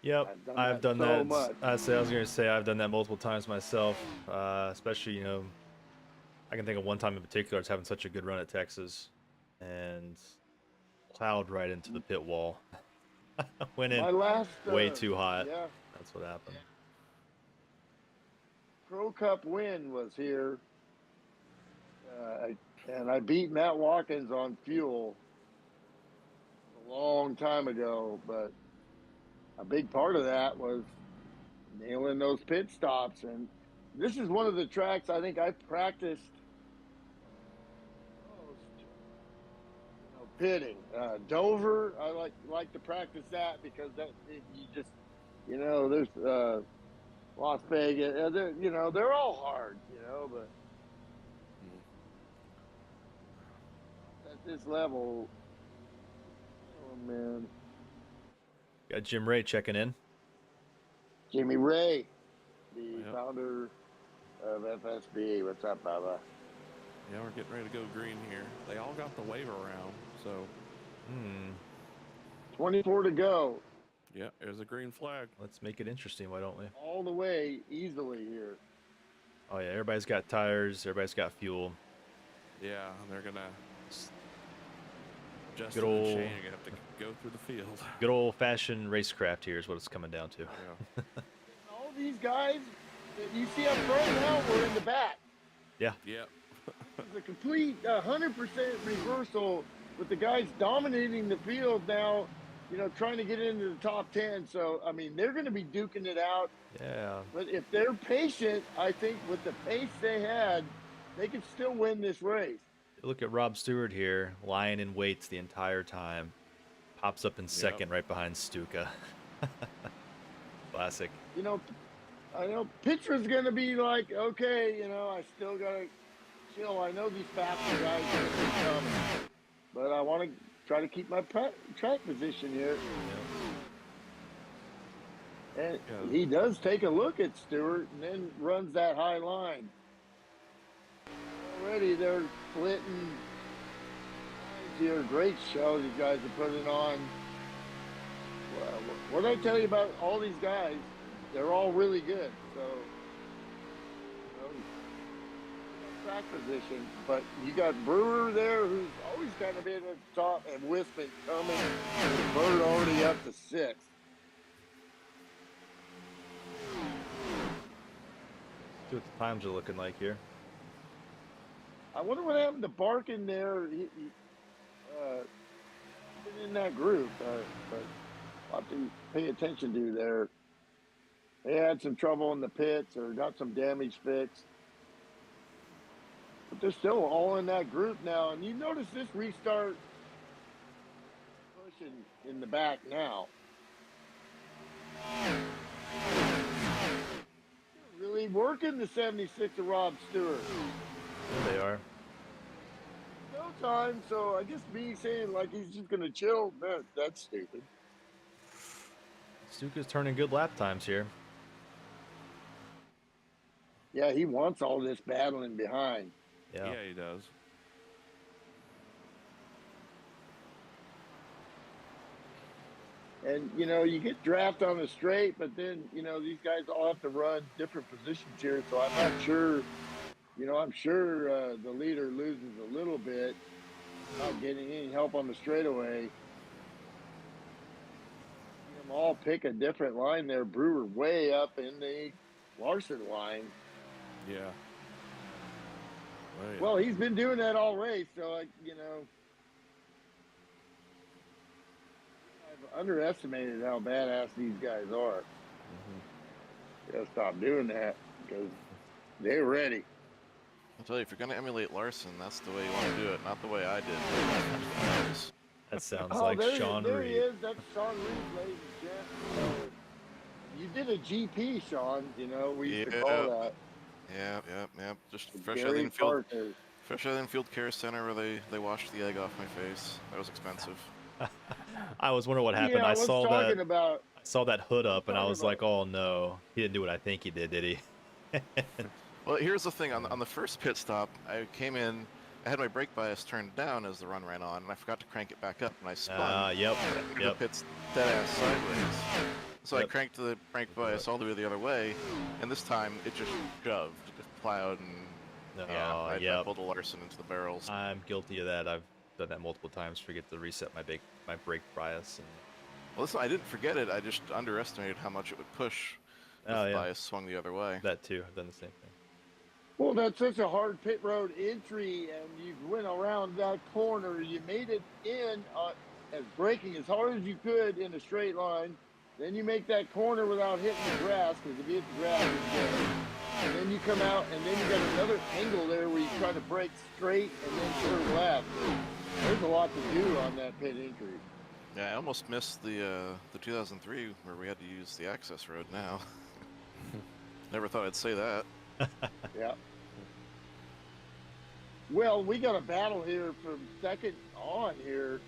Yep, I've done so that. much. I was going to say I've done that multiple times myself, especially, I can think of one time in particular. I was having such a good run at Texas and plowed right into the pit wall. Went in way too hot. Yeah. That's what happened. Pro Cup win was here, and I beat Matt Watkins on fuel a long time ago, but a big part of that was nailing those pit stops. And this is one of the tracks I think I practiced most, pitting. Dover, I like to practice that because you just, there's Las Vegas, they're all hard, but at this level, oh man. Got Jim Ray checking in. Jimmy Ray, the founder of FSB. What's up, Bubba? Yeah, we're getting ready to go green here. They all got the wave around, so. 24 to go. Yeah, there's a green flag. Let's make it interesting, why don't we? All the way easily here. Oh yeah, everybody's got tires, everybody's got fuel. Yeah, they're gonna. Good old. Shane are gonna have to go through the field. Good old-fashioned racecraft here is what it's coming down to. Yeah. All these guys that you see up front now were in the back. Yeah. Yep. It's a complete 100% reversal with the guys dominating the field now, trying to get into the top 10. So, I mean, they're going to be duking it out. Yeah. But if they're patient, I think with the pace they had, they could still win this race. Look at Rob Stewart here, lying in waits the entire time. Pops up in second right behind Stuka. Classic. I know Petra's going to be like, okay, I still got to chill. I know these faster guys are going to be coming, but I want to try to keep my track position here. And he does take a look at Stewart and then runs that high line. Already they're splitting here. Great show these guys are putting on. Well, what did I tell you about all these guys? They're all really good. So, track position. But you got Brewer there, who's always kind of been at the top, and Wisman coming. And Bird already up to 6th. See what the times are looking like here. I wonder what happened to Barkin there. He been in that group, but I'll have to pay attention to there. They had some trouble in the pits or got some damage fixed. But they're still all in that group now. And you notice this restart pushing in the back now. Really working the 76 of Rob Stewart. There they are. No time, so I guess me saying like he's just gonna chill, that's stupid. Stuka's turning good lap times here. Yeah, he wants all this battling behind. Yeah, he does. And, you get draft on the straight, but then, these guys all have to run different positions here. So I'm not sure, I'm sure the leader loses a little bit, not getting any help on the straightaway. Them all pick a different line there. Brewer way up in the Larson line. Yeah. Well, he's been doing that all race, so, I've underestimated how badass these guys are. Gotta stop doing that because they're ready. I'll tell you, if you're going to emulate Larson, that's the way you want to do it, not the way I did. That sounds like Sean there Reed. He is. That's Sean Reed, ladies and gentlemen. You did a GP, Sean. We used to call that. Yeah. Just fresh out of the infield care center where they washed the egg off my face. That was expensive. I was wondering what happened. Yeah, I saw that hood up, and I was about- like, "Oh no, he didn't do what I think he did he?" Well, here's the thing. On the first pit stop, I came in. I had my brake bias turned down as the run ran on, and I forgot to crank it back up, and I spun. Yep. The pit's dead ass sideways. So I cranked the brake bias all the way the other way, and this time it just shoved, it plowed, and I pulled a Larson into the barrels. I'm guilty of that. I've done that multiple times. Forget to reset my brake bias. And... Well, listen, I didn't forget it. I just underestimated how much it would push if the bias swung the other way. That too. I've done the same thing. Well, that's such a hard pit road entry, and you went around that corner. You made it in as braking as hard as you could in a straight line. Then you make that corner without hitting the grass, because if you hit the grass, it's dead. And then you come out, and then you got another angle there where you try to brake straight and then turn left. There's a lot to do on that pit entry. Yeah, I almost missed the 2003 where we had to use the access road now. Never thought I'd say that. Yeah. Well, we got a battle here from second on here.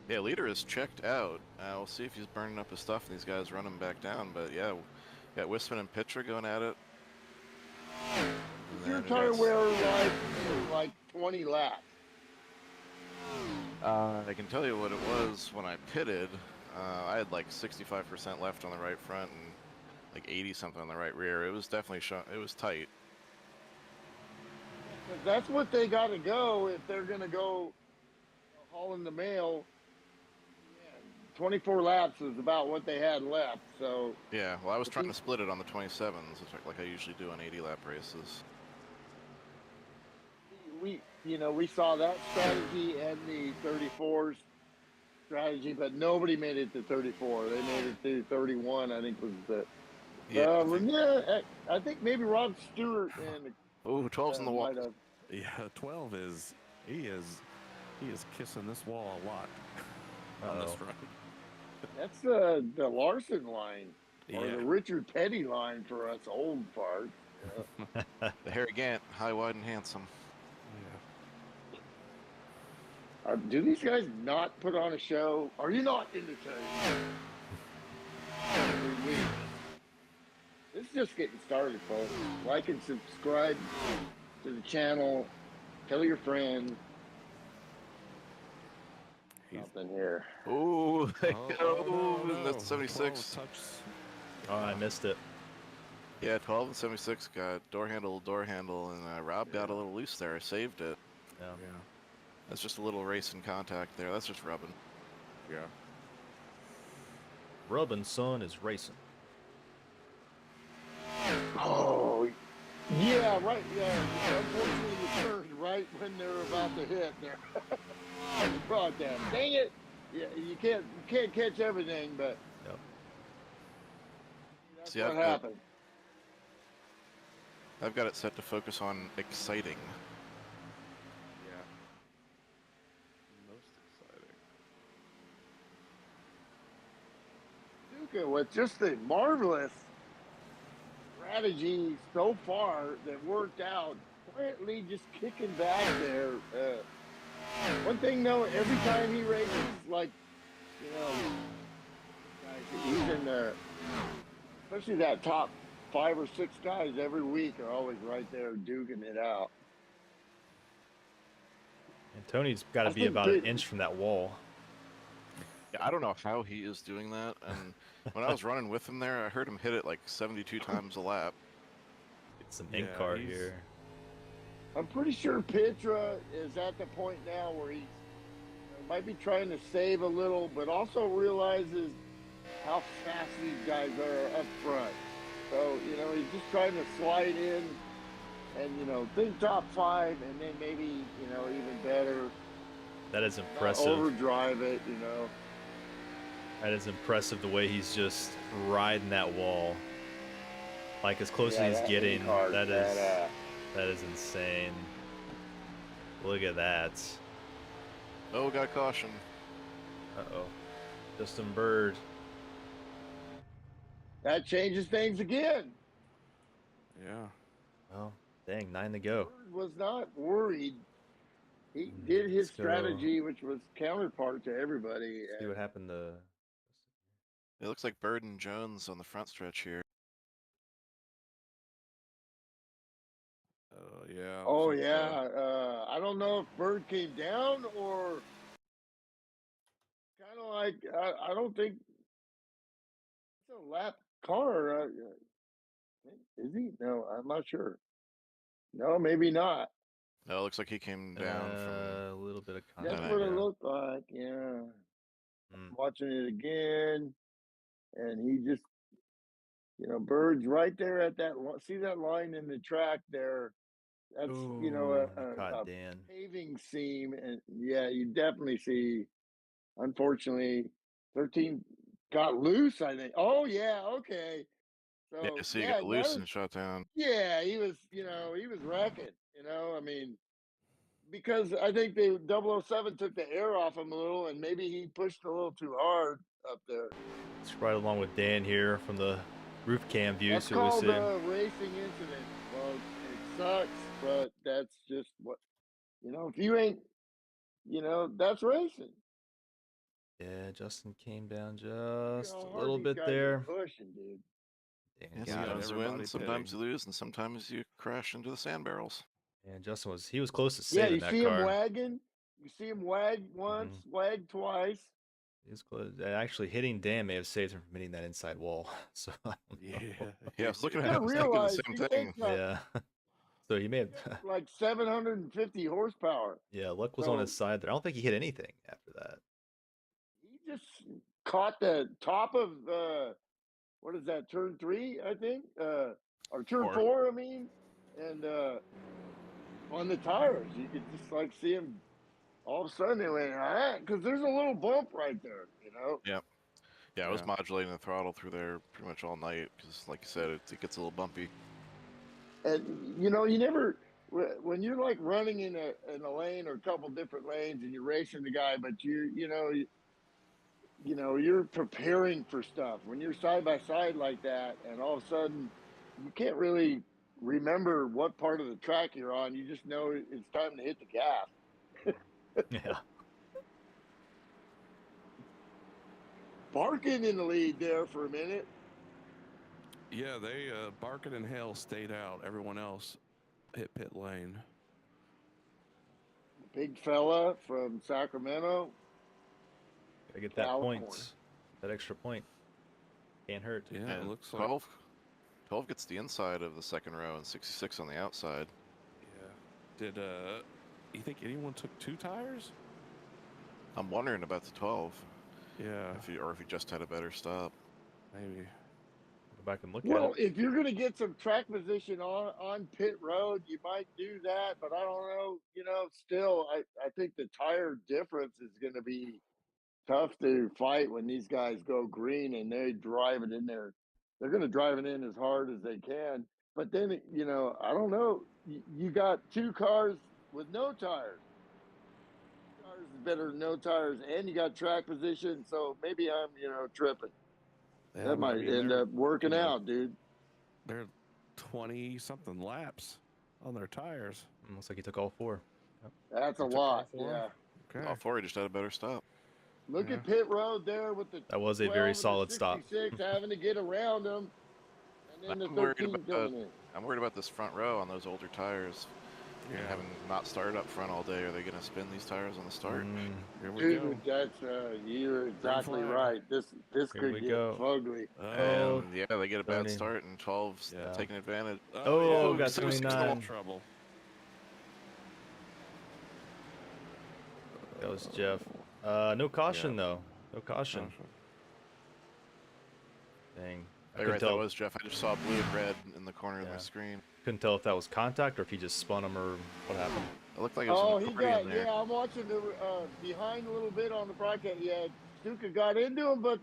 Yeah, leader is checked out. We'll see if he's burning up his stuff and these guys run him back down. But yeah, got Wisman and Petra going at it. Your tire wear like 20 laps. I can tell you what it was when I pitted. I had like 65% left on the right front and like 80 something on the right rear. It was definitely it was tight. That's what they got to go if they're going to go hauling the mail. 24 laps is about what they had left. So yeah, well, I was trying to split it on the 27s, like I usually do on 80-lap races. we saw that strategy and the 34s strategy, but nobody made it to 34. They made it to 31. I think was the. I think maybe Rod Stewart and. Oh, 12's in the wall. Yeah, 12 is he is kissing this wall a lot on this run. That's the Larson line, or the Richard Petty line for us old farts. Yeah. The Harry Gant, high, wide, and handsome. Yeah. Do these guys not put on a show? Are you not entertained? Every week. This is just getting started, folks. Like and subscribe to the channel. Tell your friends. Something here. Oh, that's 76. Oh, I missed it. Yeah, 12 and 76 got door handle, and Rob got a little loose there. I saved it. Yeah. That's just a little race in contact there. That's just rubbing. Yeah. Rubbing, son, is racing. Oh, yeah, right. Yeah, unfortunately, you turned right when they're about to hit there. Broadcast. Dang it! Yeah, you can't catch everything, but that's what happened. I've got it set to focus on exciting. Yeah. Most exciting. Duca, with just a marvelous strategy so far that worked out, quietly just kicking back there. One thing though, every time he races, like, guys, he's in there, especially that top 5 or 6 guys every week are always right there duking it out. And Tony's got to be about an inch from that wall. Yeah, I don't know how he is doing that. And when I was running with him there, I heard him hit it like 72 times a lap. Get some ink car here. I'm pretty sure Petra is at the point now where he might be trying to save a little, but also realizes how fast these guys are up front. So, he's just trying to slide in and, think top 5 and then maybe, even better. That is impressive. Overdrive it, That is impressive the way he's just riding that wall. Like as close as he's getting. That is insane. Look at that. Oh, got caution. Uh-oh. Justin Bird. That changes things again. Yeah. Well, dang, 9 to go. Bird was not worried. He did his strategy, which was counterpart to everybody. See what happened to... It looks like Bird and Jones on the front stretch here. Yeah. Oh, yeah. I don't know if Bird came down or kind of like, I don't think it's a lap car. Is he? No, I'm not sure. No, maybe not. No, it looks like he came down from a little bit of contact. That's what it looked like, yeah. Watching it again, and he just, Bird's right there at that. See that line in the track there? That's a paving seam, and yeah, you definitely see. Unfortunately, 13 got loose. I think. Oh yeah, okay. So yeah, so you got loose and shot down. Yeah, he was. He was wrecking. I mean, because I think the 007 took the air off him a little, and maybe he pushed a little too hard up there. Let's ride along with Dan here from the roof cam view. That's called a racing incident. Well, it sucks, but that's just what if you ain't, that's racing. Yeah, Justin came down just a little bit there. Pushing, dude. Sometimes you win, sometimes you lose, and sometimes you crash into the sand barrels. And Justin was close to saving that car. Yeah, you see him wagging. You see him wag once, wag twice. He was close. Actually, hitting Dan may have saved him from hitting that inside wall. So yeah, I was looking at him, thinking the same thing. Yeah. So he may have like 750 horsepower. Yeah, luck was on his side there. I don't think he hit anything after that. He just caught the top of what is that, turn 3, I think, or turn 4, I mean, and on the tires, you could just like see him. All of a sudden, they went, because there's a little bump right there, you know. Yeah, I was modulating the throttle through there pretty much all night because, like you said, it gets a little bumpy. And you know, you never, when you're like running in a lane or a couple different lanes and you're racing the guy, but you know you're preparing for stuff. When you're side by side like that, and all of a sudden you can't really remember what part of the track you're on. You just know it's time to hit the gas. Yeah. Barking in the lead there for a minute. Yeah, they Barkin and Hale stayed out. Everyone else hit pit lane. Big fella from Sacramento. Gotta get that point, that extra point. Can't hurt. Yeah, it looks 12 gets the inside of the second row and 66 on the outside. Yeah. Did you think anyone took 2 tires? I'm wondering about the 12. Yeah. If he just had a better stop. Maybe. Go back and look at it. Well, if you're going to get some track position on pit road, you might do that, but I don't know. You know, still, I think the tire difference is going to be tough to fight when these guys go green and they drive it in there. They're going to drive it in as hard as they can. But then, you know, I don't know. You got 2 cars with no tires. Cars is better than no tires, and you got track position. So maybe I'm, you know, tripping. Yeah, That might end up working out, dude. They're 20-something laps on their tires. Looks like he took all 4. Yep. That's a lot. Yeah. Okay. All 4, he just had a better stop. Look at pit road there with the. That was a very solid stop. Having to get around them, and then the 13 coming in. I'm worried about this front row on those older tires. Yeah. Having not started up front all day, are they going to spin these tires on the start? Here we Dude, go. that's you're exactly right. This could get ugly. And yeah, they get a bad start, and 12's taking advantage. Oh, got 29. Trouble. That was Jeff. No caution though. No caution. Dang. I couldn't tell. That was Jeff. I just saw blue and red in the corner of my screen. Couldn't tell if that was contact or if he just spun him or what happened. It looked like it was an accordion there. Yeah, I'm watching the behind a little bit on the broadcast. Yeah, Stuka got into him, but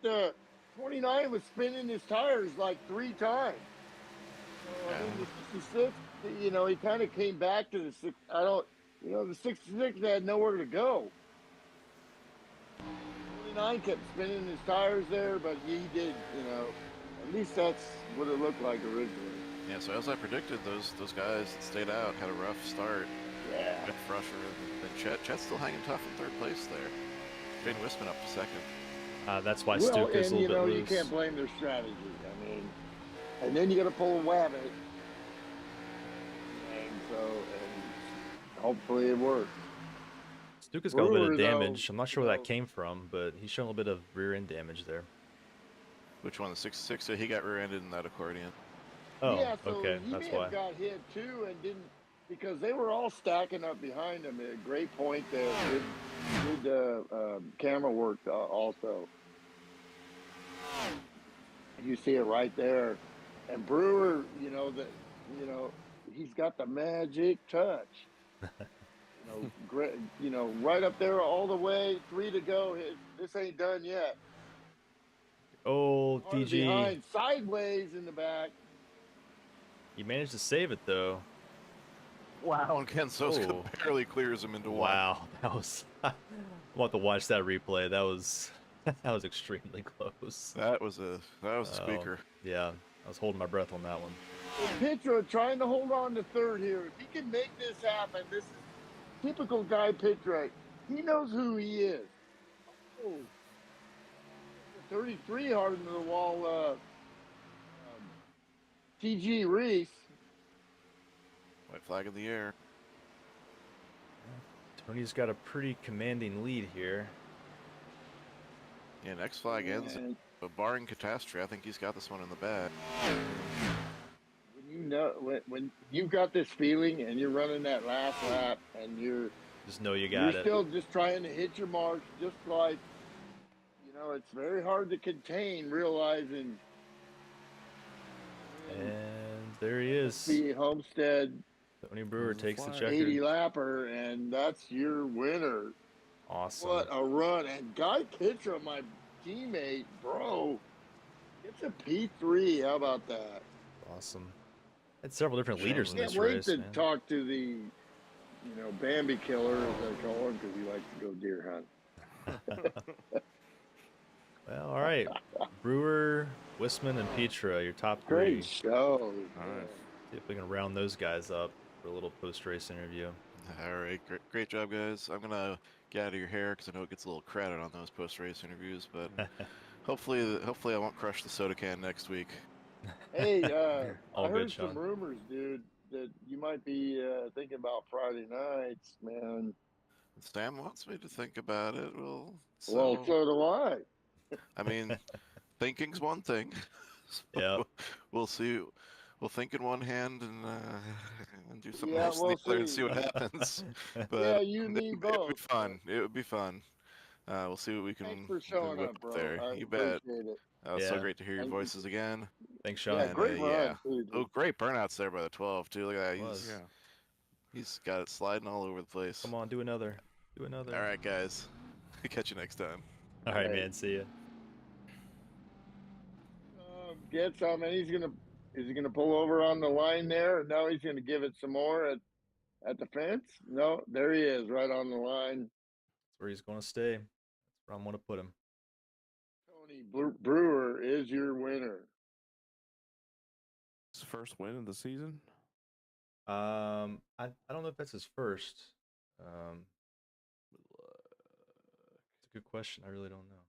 29 was spinning his tires like 3 times. So, I mean, the 66, you know, he kind of came back to the 6. The 66 had nowhere to go. 29 kept spinning his tires there, but he did, you know, at least that's what it looked like originally. Yeah, so as I predicted, those guys that stayed out had a rough start. Yeah. Jeff Frusher and Chet's still hanging tough in 3rd place there. Shane Wisman up to 2nd. That's why Stuka's a little bit loose. You can't blame their strategy. I mean, and then you got to pull a Wabbit. And hopefully it works. Stuka's got a bit of damage. I'm not sure where that came from, but he's shown a little bit of rear end damage there. Which one? The 66? So he got rear-ended in that accordion. Oh, yeah, so okay, that's why. He got hit too and didn't, because they were all stacking up behind him. A great point there. Good camera work also. You see it right there. And Brewer, he's got the magic touch. Great, right up there all the way, 3 to go. This ain't done yet. Oh, DG. Behind, sideways in the back. You managed to save it though. Wow, and Ken Soska barely clears him into one. Wow, that was. I want to watch that replay. That was extremely close. That was a squeaker. Yeah, I was holding my breath on that one. Pedro trying to hold on to 3rd here. If he can make this happen, this is typical guy Pedro. He knows who he is. Oh. 33 hard into the wall. TG Reese. White flag in the air. Tony's got a pretty commanding lead here. Yeah, next flag ends. But barring catastrophe, I think he's got this one in the bag. When you've got this feeling and you're running that last lap and you're just know you got it. You're still just trying to hit your marks, just like It's very hard to contain, realizing. And there he is. FSB Homestead. Tony Brewer takes the flag. checkered. 80 lapper, and that's your winner. Awesome. What a run. And Guy Pitra, my teammate, bro, gets a P3. How about that? Awesome. Had several different leaders in this Can't wait race, to man. talk to the, Bambi killer, as I call him, because he likes to go deer hunt. Well, all right. Brewer, Wisman, and Petra, your top three. Great show. Nice. See if we can round those guys up for a little post-race interview. All right, great job, guys. I'm gonna get out of your hair because I know it gets a little crowded on those post-race interviews, but hopefully I won't crush the soda can next week. Hey, All I good, heard some Sean. rumors, dude, that you might be thinking about Friday nights, man. Sam wants me to think about it. Well, Well, so do I. I mean, thinking's one thing. Yeah. We'll see. We'll think in one hand and do something Yeah, else in we'll the other and see. see what happens. But Yeah, you and me it would both. be fun. It would be fun. We'll see what we can, Thanks for we can showing whip up, bro. there. I You bet. appreciate it. It's so Yeah. great to hear your And- voices again. Thanks, Sean. Yeah, And, great run, yeah. too, dude. Oh, great burnouts there by the 12 too. Look at that. Was. Yeah. He's got it sliding all over the place. Come on, do another. Do another. All right, guys. Catch you next time. All right, Hey. man. See ya. Get some, and is he gonna pull over on the line there? No, he's gonna give it some more at the fence. No, there he is, right on the line. That's where he's going to stay. That's where I'm going to put him. Tony Brewer is your winner. His first win of the season. I don't know if that's his first. It's a good question. I really don't know.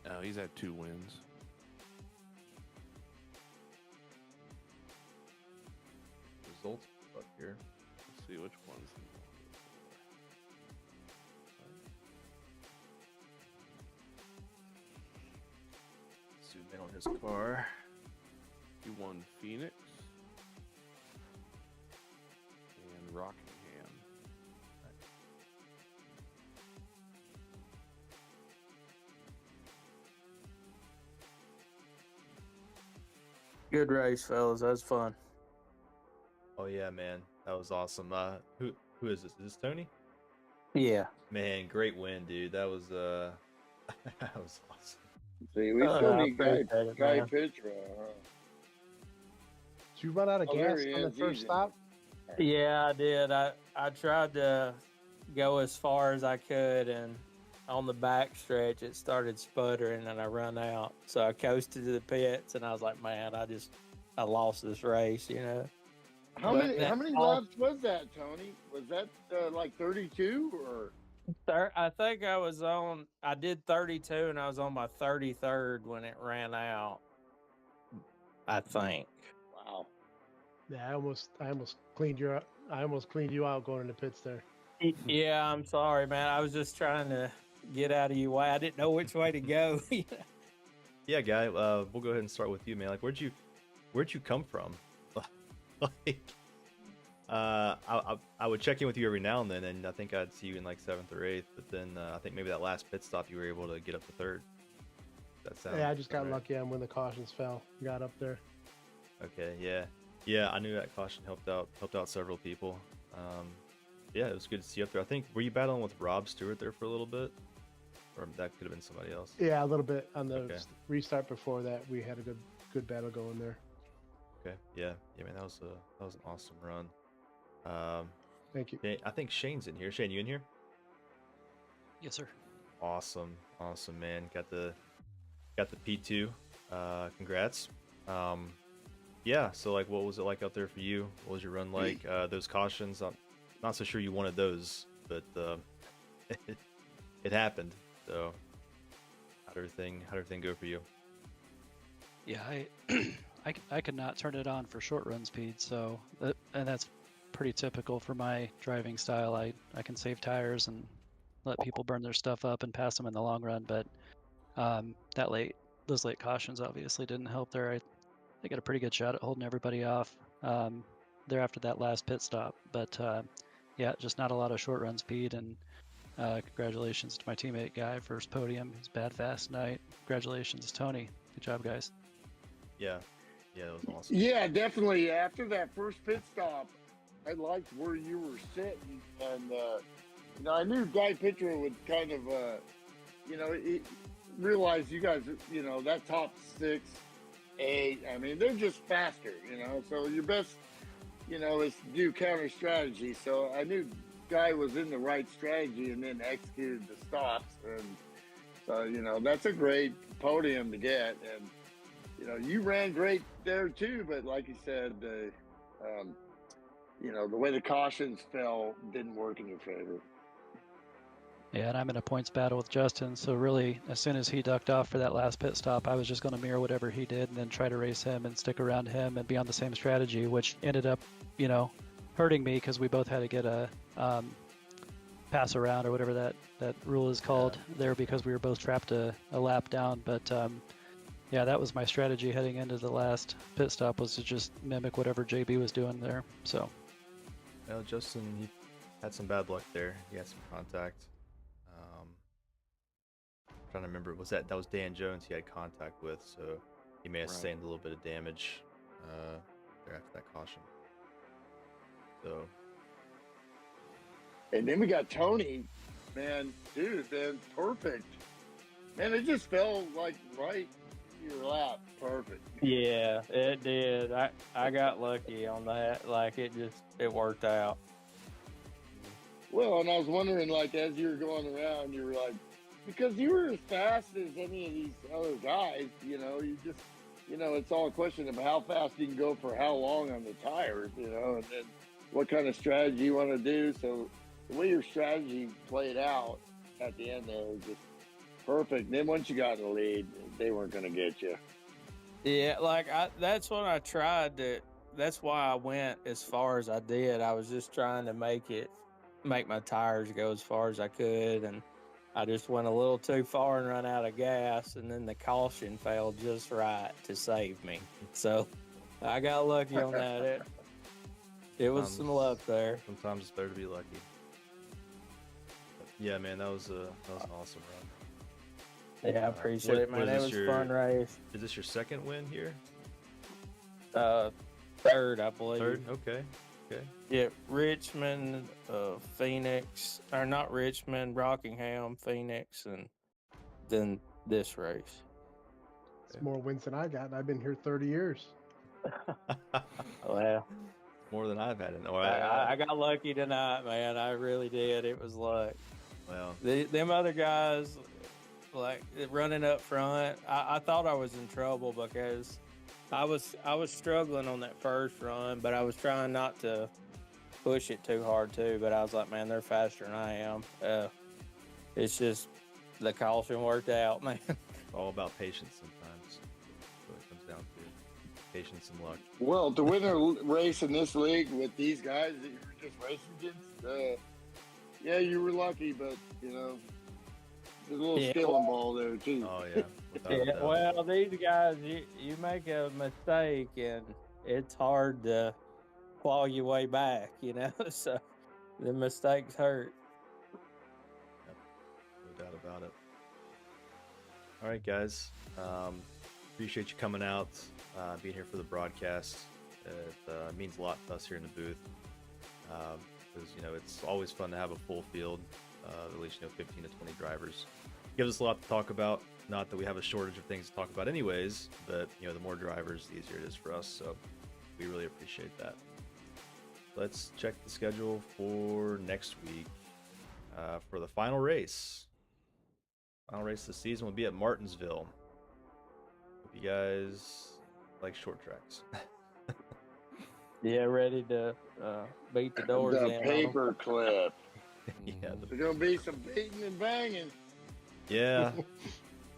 No, he's had 2 wins. Results up here. Let's see which ones. Zoom in on his car. He won Phoenix and Rockingham. Good race, fellas. That was fun. Oh yeah, man, that was awesome. Who is this? Is this Tony? Yeah. Man, great win, dude. That was that was awesome. See, we Oh, still I need Guy appreciate it, man. Pitra. Did you run out of Oh, gas there he on the is. first He's in. stop? Yeah, I did. I tried to go as far as I could, and on the back stretch, it started sputtering, and I run out. So I coasted to the pits, and I was like, man, I lost this race, you know. How But many that- laps was that, Tony? Was that like 32 or? I think I did 32, and I was on my 33rd when it ran out. I think. Wow. Yeah, I almost cleaned you out. I almost cleaned you out going into pits there. Yeah, I'm sorry, man. I was just trying to get out of your way. I didn't know which way to go. Yeah, Guy. We'll go ahead and start with you, man. Like, where'd you come from? Like, I would check in with you every now and then, and I think I'd see you in like 7th or 8th. But then I think maybe that last pit stop, you were able to get up to 3rd. That sounds. Yeah, I just got right? lucky on when the cautions fell. Got up there. Okay, yeah. I knew that caution helped out several people. Yeah, it was good to see you up there. I think, were you battling with Rob Stewart there for a little bit, or that could have been somebody else? Yeah, a little bit on the Okay. restart before that. We had a good battle going there. Okay, yeah, man, that was an awesome run. Thank you. I think Shane's in here. Shane, you in here? Yes, sir. Awesome, man. Got the P2. Congrats. Yeah. So like, what was it like out there for you? What was your run like? Those cautions. I'm not so sure you wanted those, but it happened. So how'd everything go for you? Yeah, I could not turn it on for short run speed, so and that's pretty typical for my driving style. I can save tires and let people burn their stuff up and pass them in the long run, but those late cautions obviously didn't help there. I got a pretty good shot at holding everybody off there after that last pit stop, but yeah, just not a lot of short run speed. And congratulations to my teammate Guy, first podium. His bad fast night. Congratulations, Tony. Good job, guys. Yeah, that was awesome. Yeah, definitely. After that first pit stop, I liked where you were sitting, and I knew Guy Pitcher would kind of, realize you guys, that top 6, 8. I mean, they're just faster, So your best, is to do counter strategy. So I knew Guy was in the right strategy, and then executed the stops, and so that's a great podium to get, and. You ran great there too, but like you said, the way the cautions fell didn't work in your favor. Yeah, and I'm in a points battle with Justin, so really, as soon as he ducked off for that last pit stop, I was just going to mirror whatever he did and then try to race him and stick around him and be on the same strategy, which ended up, hurting me because we both had to get a pass around or whatever that rule is called there because we were both trapped a lap down, but yeah, that was my strategy heading into the last pit stop, was to just mimic whatever JB was doing there. So, well, Justin, he had some bad luck there. He had some contact. Trying to remember, that was Dan Jones he had contact with, so he may have sustained a little bit of damage there after that caution. So, and then we got Tony, man, perfect. Man, it just felt like right. Your lap, perfect. Yeah, it did. I got lucky on that. Like it worked out. Well, and I was wondering, like, as you were going around, you were like, because you were as fast as any of these other guys, you just, it's all a question of how fast you can go for how long on the tires, and then what kind of strategy you want to do. So the way your strategy played out at the end there was just perfect. And then once you got in the lead, they weren't going to get you. Yeah, that's what I tried to. That's why I went as far as I did. I was just trying to make my tires go as far as I could, and I just went a little too far and run out of gas, and then the caution fell just right to save me. So I got lucky on that. It was some luck there. Sometimes it's better to be lucky. But yeah, man, that was an awesome run. Yeah, I appreciate it, man. It was a fun race. Is this your second win here? Third, I believe. Third? Okay. Yeah, Richmond, Phoenix, or not Richmond, Rockingham, Phoenix, and then this race. It's more wins than I got, and I've been here 30 years. Well, more than I've had. I got lucky tonight, man. I really did. It was luck. Well, them other guys, like running up front, I thought I was in trouble because I was struggling on that first run, but I was trying not to push it too hard too. But I was like, man, they're faster than I am. It's just the caution worked out, man. All about patience sometimes. That's what it comes down to. Patience and luck. Well, to win a race in this league with these guys that you were just racing against, yeah, you were lucky, but there's a little skill involved there too. Oh yeah. Yeah, well, these guys, you make a mistake and it's hard to claw your way back, So the mistakes hurt. Yep. No doubt about it. All right, guys. Appreciate you coming out, being here for the broadcast. It means a lot to us here in the booth. Because it's always fun to have a full field, at least 15 to 20 drivers. Gives us a lot to talk about. Not that we have a shortage of things to talk about anyways, but the more drivers, the easier it is for us. So we really appreciate that. Let's check the schedule for next week for the final race. Final race of the season will be at Martinsville. Hope you guys like short tracks. Yeah, ready to beat the doors in. The paper clip. Yeah, there's gonna be some beating and banging. Yeah,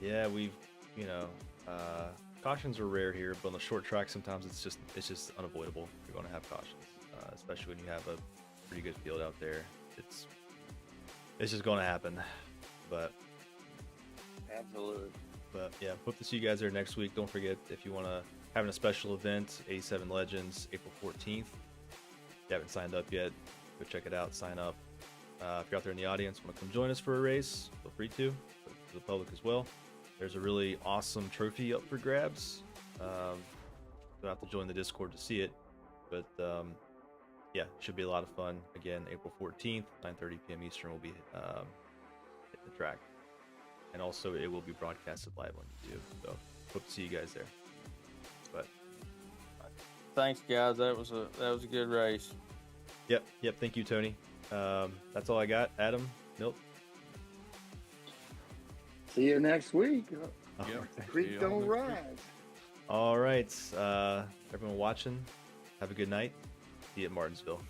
yeah. We've cautions are rare here, but on the short track sometimes it's just unavoidable. You're going to have cautions, especially when you have a pretty good field out there. It's just going to happen. But absolutely. But yeah, hope to see you guys there next week. Don't forget, if you want to having a special event, 87 Legends, April 14th. If you haven't signed up yet, Go check it out. Sign up. If you're out there in the audience, want to come join us for a race, feel free to. To the public as well. There's a really awesome trophy up for grabs. You'll have to join the Discord to see it, but yeah, should be a lot of fun. Again, April 14th, 9:30 p.m. Eastern, will be hitting the track, and also it will be broadcasted live on YouTube. So hope to see you guys there. But thanks, guys. That was a good race. Yep. Thank you, Tony. That's all I got. Adam, Milt. See you next week. Yep. Creek don't rise. All right. Everyone watching, have a good night. See you at Martinsville.